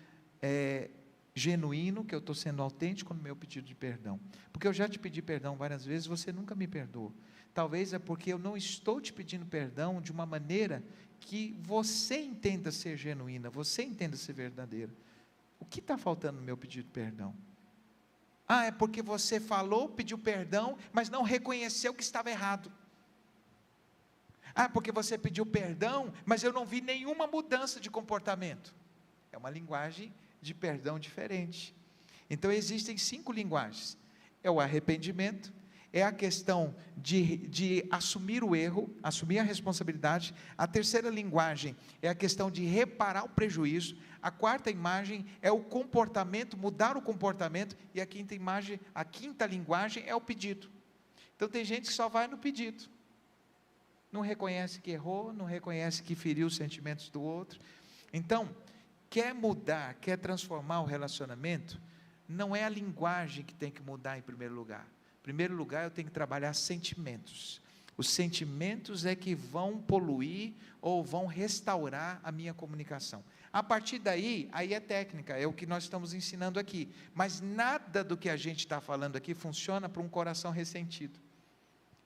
genuíno, que eu estou sendo autêntico no meu pedido de perdão? Porque eu já te pedi perdão várias vezes, você nunca me perdoou. Talvez é porque eu não estou te pedindo perdão de uma maneira que você entenda ser genuína, você entenda ser verdadeira. O que está faltando no meu pedido de perdão? Ah, é porque você falou, pediu perdão, mas não reconheceu que estava errado. Ah, porque você pediu perdão, mas eu não vi nenhuma mudança de comportamento. É uma linguagem de perdão diferente. Então existem 5 linguagens. É o arrependimento, é a questão de assumir o erro, assumir a responsabilidade. A terceira linguagem é a questão de reparar o prejuízo. A quarta imagem é o comportamento, mudar o comportamento. E a quinta linguagem é o pedido. Então tem gente que só vai no pedido. Não reconhece que errou, não reconhece que feriu os sentimentos do outro. Então, quer mudar, quer transformar o relacionamento, não é a linguagem que tem que mudar em primeiro lugar. Em primeiro lugar, eu tenho que trabalhar sentimentos. Os sentimentos é que vão poluir ou vão restaurar a minha comunicação. A partir daí, aí é técnica, é o que nós estamos ensinando aqui. Mas nada do que a gente está falando aqui funciona para um coração ressentido.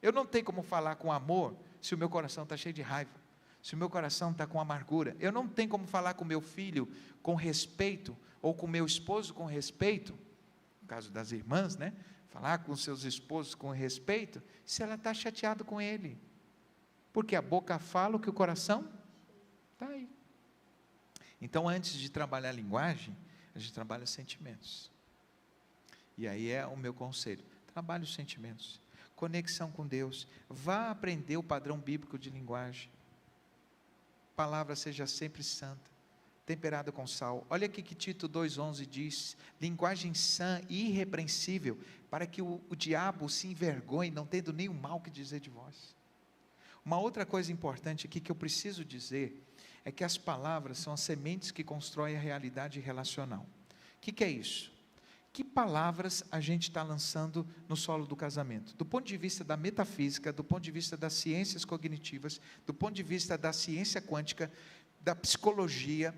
Eu não tenho como falar com amor se o meu coração está cheio de raiva, se o meu coração está com amargura. Eu não tenho como falar com meu filho com respeito, ou com meu esposo com respeito, no caso das irmãs, né? Falar com seus esposos com respeito, se ela está chateada com ele. Porque a boca fala o que o coração está aí. Então, antes de trabalhar a linguagem, a gente trabalha sentimentos. E aí é o meu conselho: trabalhe os sentimentos. Conexão com Deus. Vá aprender o padrão bíblico de linguagem. A palavra seja sempre santa, temperada com sal. Olha aqui que Tito 2,11 diz: linguagem sã e irrepreensível, para que o diabo se envergonhe, não tendo nenhum mal que dizer de vós. Uma outra coisa importante aqui que eu preciso dizer, é que as palavras são as sementes que constroem a realidade relacional. O que é isso? que palavras a gente está lançando no solo do casamento? Do ponto de vista da metafísica, do ponto de vista das ciências cognitivas, do ponto de vista da ciência quântica, da psicologia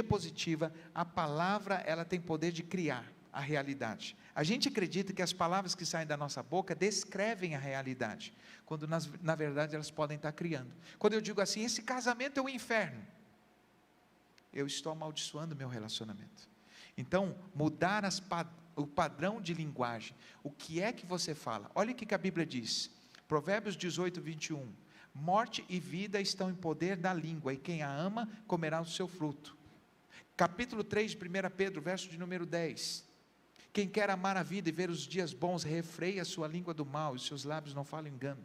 positiva, a palavra, ela tem poder de criar a realidade. A gente acredita que as palavras que saem da nossa boca descrevem a realidade, quando na verdade elas podem estar criando. Quando eu digo assim, esse casamento é um inferno, eu estou amaldiçoando meu relacionamento. Então, mudar o padrão de linguagem. O que é que você fala? Olha o que a Bíblia diz. Provérbios 18, 21. Morte e vida estão em poder da língua, e quem a ama comerá o seu fruto. Capítulo 3 de 1 Pedro, verso de número 10. Quem quer amar a vida e ver os dias bons, refreia a sua língua do mal, e os seus lábios não falam engano.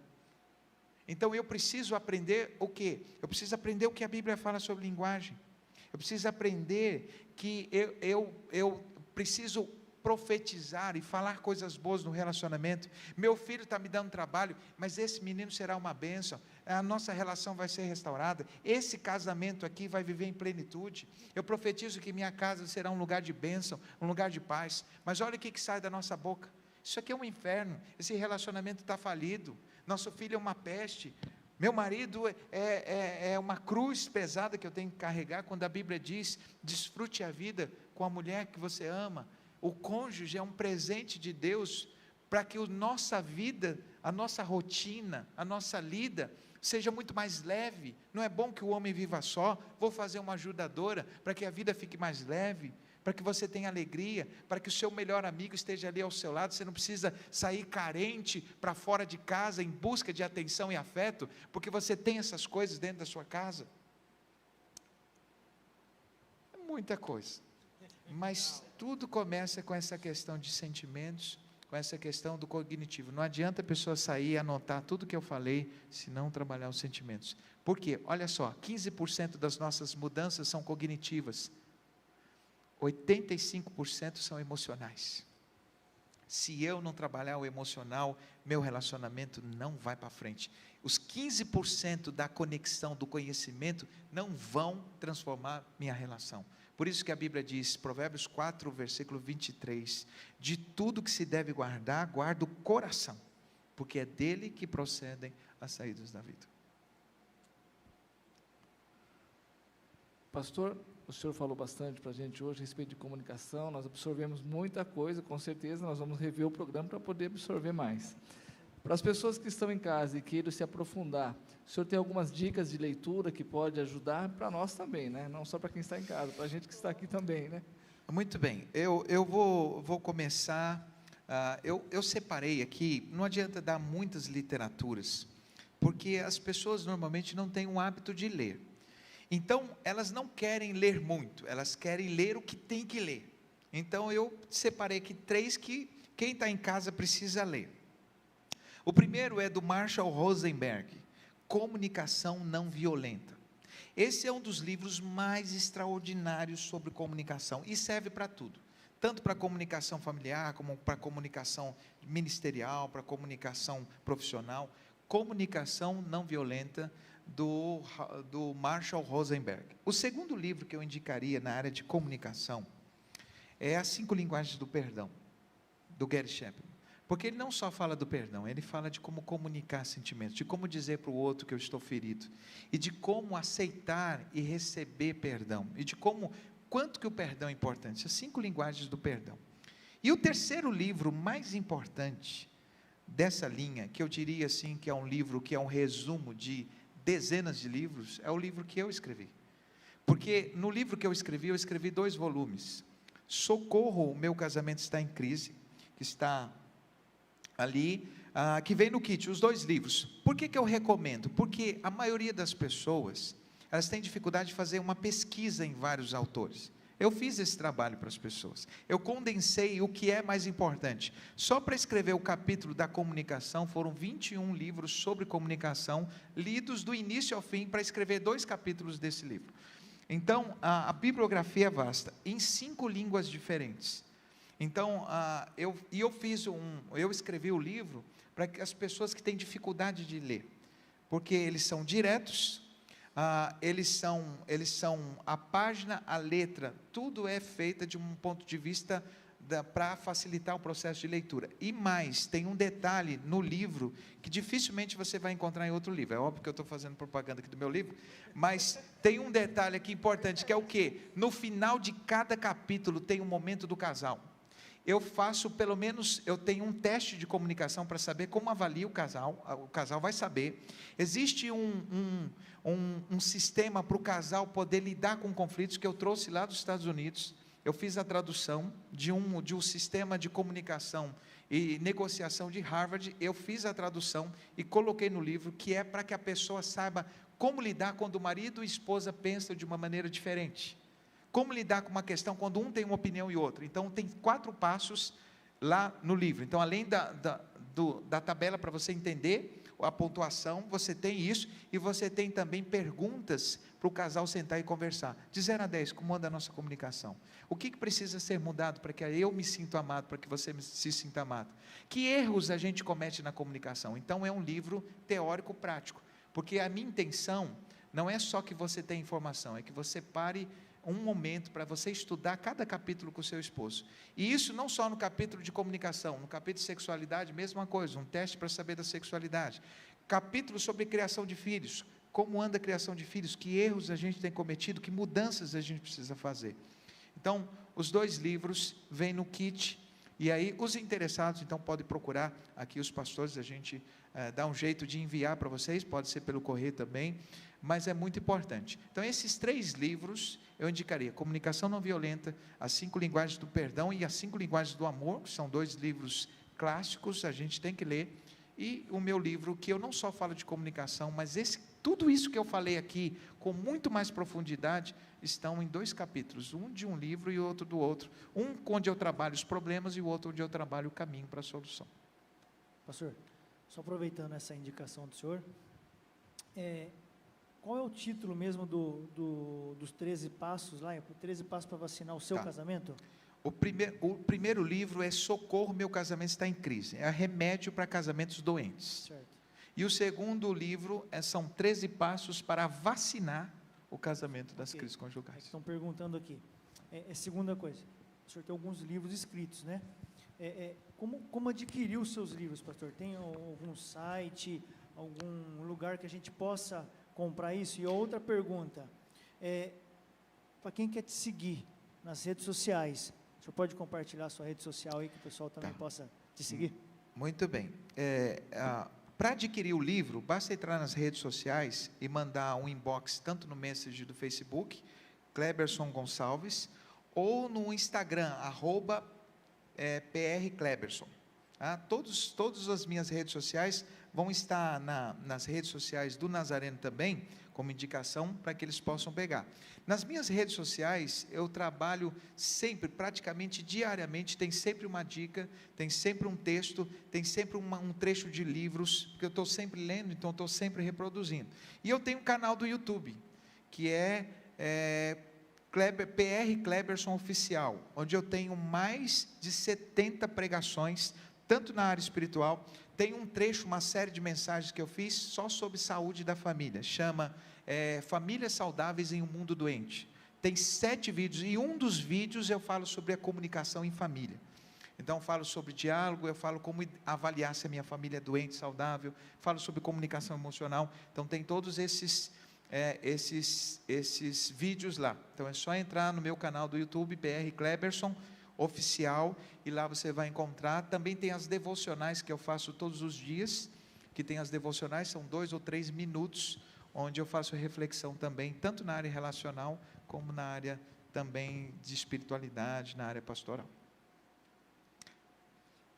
Então, eu preciso aprender o quê? Eu preciso aprender o que a Bíblia fala sobre linguagem. Eu preciso aprender que eu preciso profetizar e falar coisas boas no relacionamento. Meu filho está me dando trabalho, mas esse menino será uma bênção, a nossa relação vai ser restaurada, esse casamento aqui vai viver em plenitude. Eu profetizo que minha casa será um lugar de bênção, um lugar de paz. Mas olha o que sai da nossa boca. Isso aqui é um inferno, esse relacionamento está falido, nosso filho é uma peste, meu marido é uma cruz pesada que eu tenho que carregar, quando a Bíblia diz, desfrute a vida com a mulher que você ama. O cônjuge é um presente de Deus, para que a nossa vida, a nossa rotina, a nossa lida, seja muito mais leve. Não é bom que o homem viva só, vou fazer uma ajudadora, para que a vida fique mais leve, para que você tenha alegria, para que o seu melhor amigo esteja ali ao seu lado, você não precisa sair carente para fora de casa, em busca de atenção e afeto, porque você tem essas coisas dentro da sua casa. É muita coisa, mas tudo começa com essa questão de sentimentos, com essa questão do cognitivo. Não adianta a pessoa sair e anotar tudo que eu falei, se não trabalhar os sentimentos. Por quê? Olha só, 15% das nossas mudanças são cognitivas, 85% são emocionais. Se eu não trabalhar o emocional, meu relacionamento não vai para frente. Os 15% da conexão, do conhecimento, não vão transformar minha relação. Por isso que a Bíblia diz, Provérbios 4, versículo 23, de tudo que se deve guardar, guarda o coração, porque é dele que procedem as saídas da vida. Pastor, o senhor falou bastante para a gente hoje a respeito de comunicação, nós absorvemos muita coisa, com certeza nós vamos rever o programa para poder absorver mais. Para as pessoas que estão em casa e queiram se aprofundar, o senhor tem algumas dicas de leitura que pode ajudar para nós também, né? Não só para quem está em casa, para a gente que está aqui também, né? Muito bem, eu vou começar, eu separei aqui, não adianta dar muitas literaturas, porque as pessoas normalmente não têm um hábito de ler. Então, elas não querem ler muito, elas querem ler o que tem que ler. Então, eu separei aqui 3 que quem está em casa precisa ler. O primeiro é do Marshall Rosenberg, Comunicação Não Violenta. Esse é um dos livros mais extraordinários sobre comunicação, e serve para tudo. Tanto para comunicação familiar, como para comunicação ministerial, para comunicação profissional. Comunicação Não Violenta, do Marshall Rosenberg. O segundo livro que eu indicaria na área de comunicação é As 5 Linguagens do Perdão, do Gary Chapman, porque ele não só fala do perdão, ele fala de como comunicar sentimentos, de como dizer para o outro que eu estou ferido, e de como aceitar e receber perdão, e de quanto que o perdão é importante, as 5 linguagens do perdão. E o terceiro livro mais importante dessa linha, que eu diria assim, que é um livro que é um resumo de dezenas de livros, é o livro que eu escrevi. Porque no livro que eu escrevi 2 volumes. Socorro, o meu casamento está em crise, que está ali, que vem no kit, os 2 livros. Por que eu recomendo? Porque a maioria das pessoas, elas têm dificuldade de fazer uma pesquisa em vários autores. Eu fiz esse trabalho para as pessoas. Eu condensei o que é mais importante. Só para escrever o capítulo da comunicação, foram 21 livros sobre comunicação, lidos do início ao fim, para escrever 2 capítulos desse livro. Então, a bibliografia é vasta, em 5 línguas diferentes. Então, eu escrevi o livro para que as pessoas que têm dificuldade de ler, porque eles são diretos, eles são a página, a letra, tudo é feito de um ponto de vista para facilitar o processo de leitura. E mais, tem um detalhe no livro que dificilmente você vai encontrar em outro livro. É óbvio que eu estou fazendo propaganda aqui do meu livro, mas tem um detalhe aqui importante, que é o quê? No final de cada capítulo tem um momento do casal. Eu faço, pelo menos, eu tenho um teste de comunicação para saber como avalia o casal vai saber. Existe um sistema para o casal poder lidar com conflitos que eu trouxe lá dos Estados Unidos. Eu fiz a tradução de um sistema de comunicação e negociação de Harvard. Eu fiz a tradução e coloquei no livro, que é para que a pessoa saiba como lidar quando o marido e a esposa pensam de uma maneira diferente. Como lidar com uma questão quando um tem uma opinião e outro. Então, tem 4 passos lá no livro. Então, além da tabela para você entender a pontuação, você tem isso, e você tem também perguntas para o casal sentar e conversar. De 0 a 10, como anda a nossa comunicação? O que precisa ser mudado para que eu me sinta amado, para que você se sinta amado? Que erros a gente comete na comunicação? Então, é um livro teórico prático, porque a minha intenção não é só que você tenha informação, é que você pare um momento para você estudar cada capítulo com o seu esposo. E isso não só no capítulo de comunicação, no capítulo de sexualidade, mesma coisa, um teste para saber da sexualidade. Capítulo sobre criação de filhos, como anda a criação de filhos, que erros a gente tem cometido, que mudanças a gente precisa fazer. Então, os 2 livros vêm no kit, e aí os interessados, então, podem procurar aqui os pastores, a gente dá um jeito de enviar para vocês, pode ser pelo correio também, mas é muito importante. Então, esses 3 livros, eu indicaria: Comunicação Não Violenta, As 5 Linguagens do Perdão e As 5 Linguagens do Amor, que são 2 livros clássicos, a gente tem que ler, e o meu livro, que eu não só falo de comunicação, mas tudo isso que eu falei aqui, com muito mais profundidade, estão em 2 capítulos, um de um livro e outro do outro, um onde eu trabalho os problemas e o outro onde eu trabalho o caminho para a solução. Pastor, só aproveitando essa indicação do senhor, qual é o título mesmo dos 13 passos lá? 13 passos para vacinar o seu casamento? O primeiro livro é Socorro, Meu Casamento Está em Crise. É remédio para casamentos doentes. Certo. E o segundo livro são 13 passos para vacinar o casamento das crises conjugais. Estão perguntando aqui. Segunda coisa, o senhor tem alguns livros escritos, né? Como adquirir os seus livros, pastor? Tem algum site, algum lugar que a gente possa comprar isso? E outra pergunta, para quem quer te seguir nas redes sociais, o senhor pode compartilhar a sua rede social aí, que o pessoal também possa te seguir? Muito bem. Para adquirir o livro, basta entrar nas redes sociais e mandar um inbox, tanto no Messenger do Facebook, Kleberson Gonçalves, ou no Instagram, @PRKleberson. Todas as minhas redes sociais vão estar nas redes sociais do Nazareno também, como indicação, para que eles possam pegar. Nas minhas redes sociais, eu trabalho sempre, praticamente diariamente, tem sempre uma dica, tem sempre um texto, tem sempre um trecho de livros, porque eu estou sempre lendo, então estou sempre reproduzindo. E eu tenho um canal do YouTube, que é PR Kleberson Oficial, onde eu tenho mais de 70 pregações, tanto na área espiritual. Tem um trecho, uma série de mensagens que eu fiz só sobre saúde da família, chama Famílias Saudáveis em um Mundo Doente. Tem 7 vídeos, e um dos vídeos eu falo sobre a comunicação em família. Então, eu falo sobre diálogo, eu falo como avaliar se a minha família é doente, saudável, falo sobre comunicação emocional. Então, tem todos esses vídeos lá. Então, é só entrar no meu canal do YouTube, PR Kleberson Oficial, e lá você vai encontrar. Também tem as devocionais que eu faço todos os dias, que tem as devocionais, são 2 ou 3 minutos, onde eu faço reflexão também, tanto na área relacional, como na área também de espiritualidade, na área pastoral.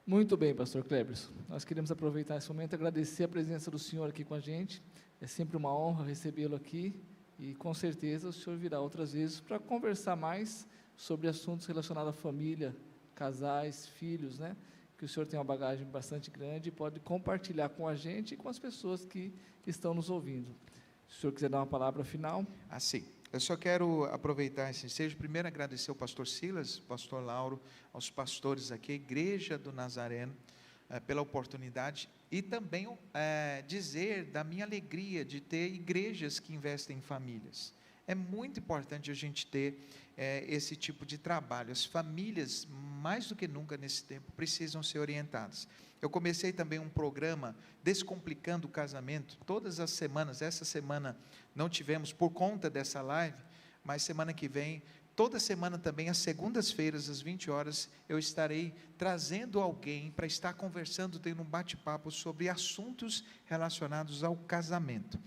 Muito bem, pastor Kleberson. Nós queremos aproveitar esse momento e agradecer a presença do senhor aqui com a gente. É sempre uma honra recebê-lo aqui, e com certeza o senhor virá outras vezes para conversar mais sobre assuntos relacionados à família, casais, filhos, né? Que o senhor tem uma bagagem bastante grande e pode compartilhar com a gente e com as pessoas que estão nos ouvindo. Se o senhor quiser dar uma palavra final. Sim. Eu só quero aproveitar esse ensejo, primeiro agradecer ao pastor Silas, ao pastor Lauro, aos pastores aqui, a Igreja do Nazareno, pela oportunidade, e também dizer da minha alegria de ter igrejas que investem em famílias. É muito importante a gente ter esse tipo de trabalho. As famílias mais do que nunca nesse tempo, precisam ser orientadas. Eu comecei também um programa Descomplicando o Casamento, todas as semanas. Essa semana não tivemos por conta dessa live, mas semana que vem, toda semana também, às segundas-feiras, às 20 horas, eu estarei trazendo alguém para estar conversando, tendo um bate-papo sobre assuntos relacionados ao casamento.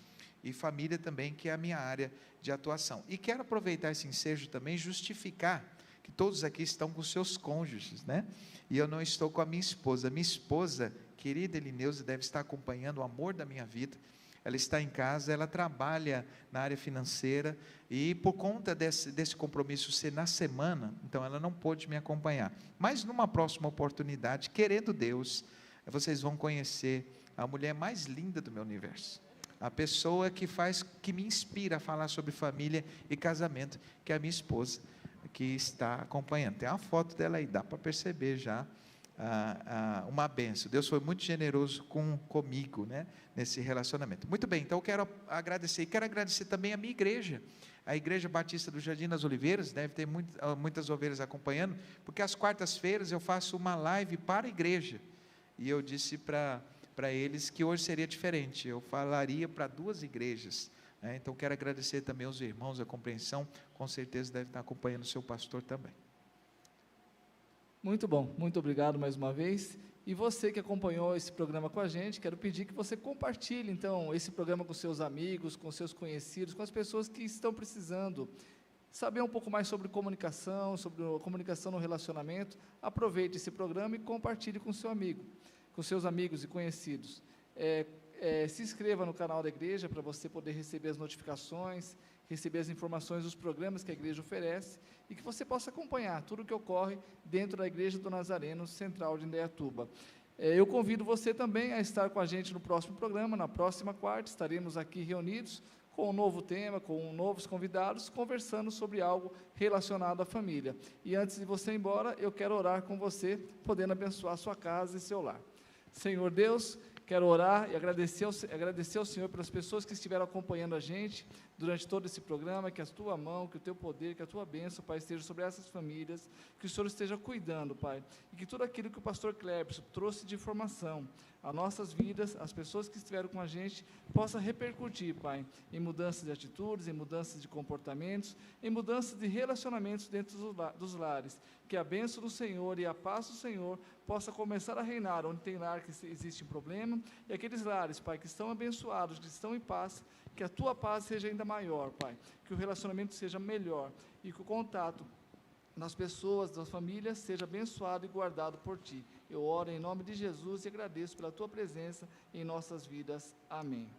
E família também, que é a minha área de atuação. E quero aproveitar esse ensejo também, justificar que todos aqui estão com seus cônjuges, né? E eu não estou com a minha esposa. Minha esposa, querida Elineuza, deve estar acompanhando o amor da minha vida. Ela está em casa, ela trabalha na área financeira, e por conta desse compromisso ser na semana, então ela não pôde me acompanhar. Mas numa próxima oportunidade, querendo Deus, vocês vão conhecer a mulher mais linda do meu universo. A pessoa que me inspira a falar sobre família e casamento, que é a minha esposa, que está acompanhando. Tem uma foto dela aí, dá para perceber já uma bênção. Deus foi muito generoso comigo, né, nesse relacionamento. Muito bem, então eu quero agradecer, e quero agradecer também a minha igreja, a Igreja Batista do Jardim das Oliveiras. Deve ter muitas ovelhas acompanhando, porque às quartas-feiras eu faço uma live para a igreja, e eu disse para eles que hoje seria diferente, eu falaria para 2 igrejas, né? Então quero agradecer também aos irmãos, a compreensão, com certeza deve estar acompanhando o seu pastor também. Muito bom, muito obrigado mais uma vez. E você que acompanhou esse programa com a gente, quero pedir que você compartilhe, então, esse programa com seus amigos, com seus conhecidos, com as pessoas que estão precisando saber um pouco mais sobre comunicação no relacionamento. Aproveite esse programa e compartilhe com seu amigo, com seus amigos e conhecidos. Se inscreva no canal da igreja para você poder receber as notificações, receber as informações dos programas que a igreja oferece, e que você possa acompanhar tudo o que ocorre dentro da Igreja do Nazareno Central de Indaiatuba. Eu convido você também a estar com a gente no próximo programa. Na próxima quarta estaremos aqui reunidos com um novo tema, com novos convidados, conversando sobre algo relacionado à família. E antes de você ir embora, eu quero orar com você, podendo abençoar a sua casa e seu lar. Senhor Deus, quero orar e agradecer ao Senhor pelas pessoas que estiveram acompanhando a gente durante todo esse programa, que a tua mão, que o teu poder, que a tua bênção, Pai, esteja sobre essas famílias, que o Senhor esteja cuidando, Pai, e que tudo aquilo que o pastor Cleberson trouxe de informação a nossas vidas, as pessoas que estiveram com a gente, possa repercutir, Pai, em mudanças de atitudes, em mudanças de comportamentos, em mudanças de relacionamentos dentro dos lares, que a bênção do Senhor e a paz do Senhor possa começar a reinar onde tem lar que existe um problema, e aqueles lares, Pai, que estão abençoados, que estão em paz, que a tua paz seja ainda maior, Pai, que o relacionamento seja melhor, e que o contato nas pessoas, das famílias, seja abençoado e guardado por Ti. Eu oro em nome de Jesus e agradeço pela Tua presença em nossas vidas. Amém.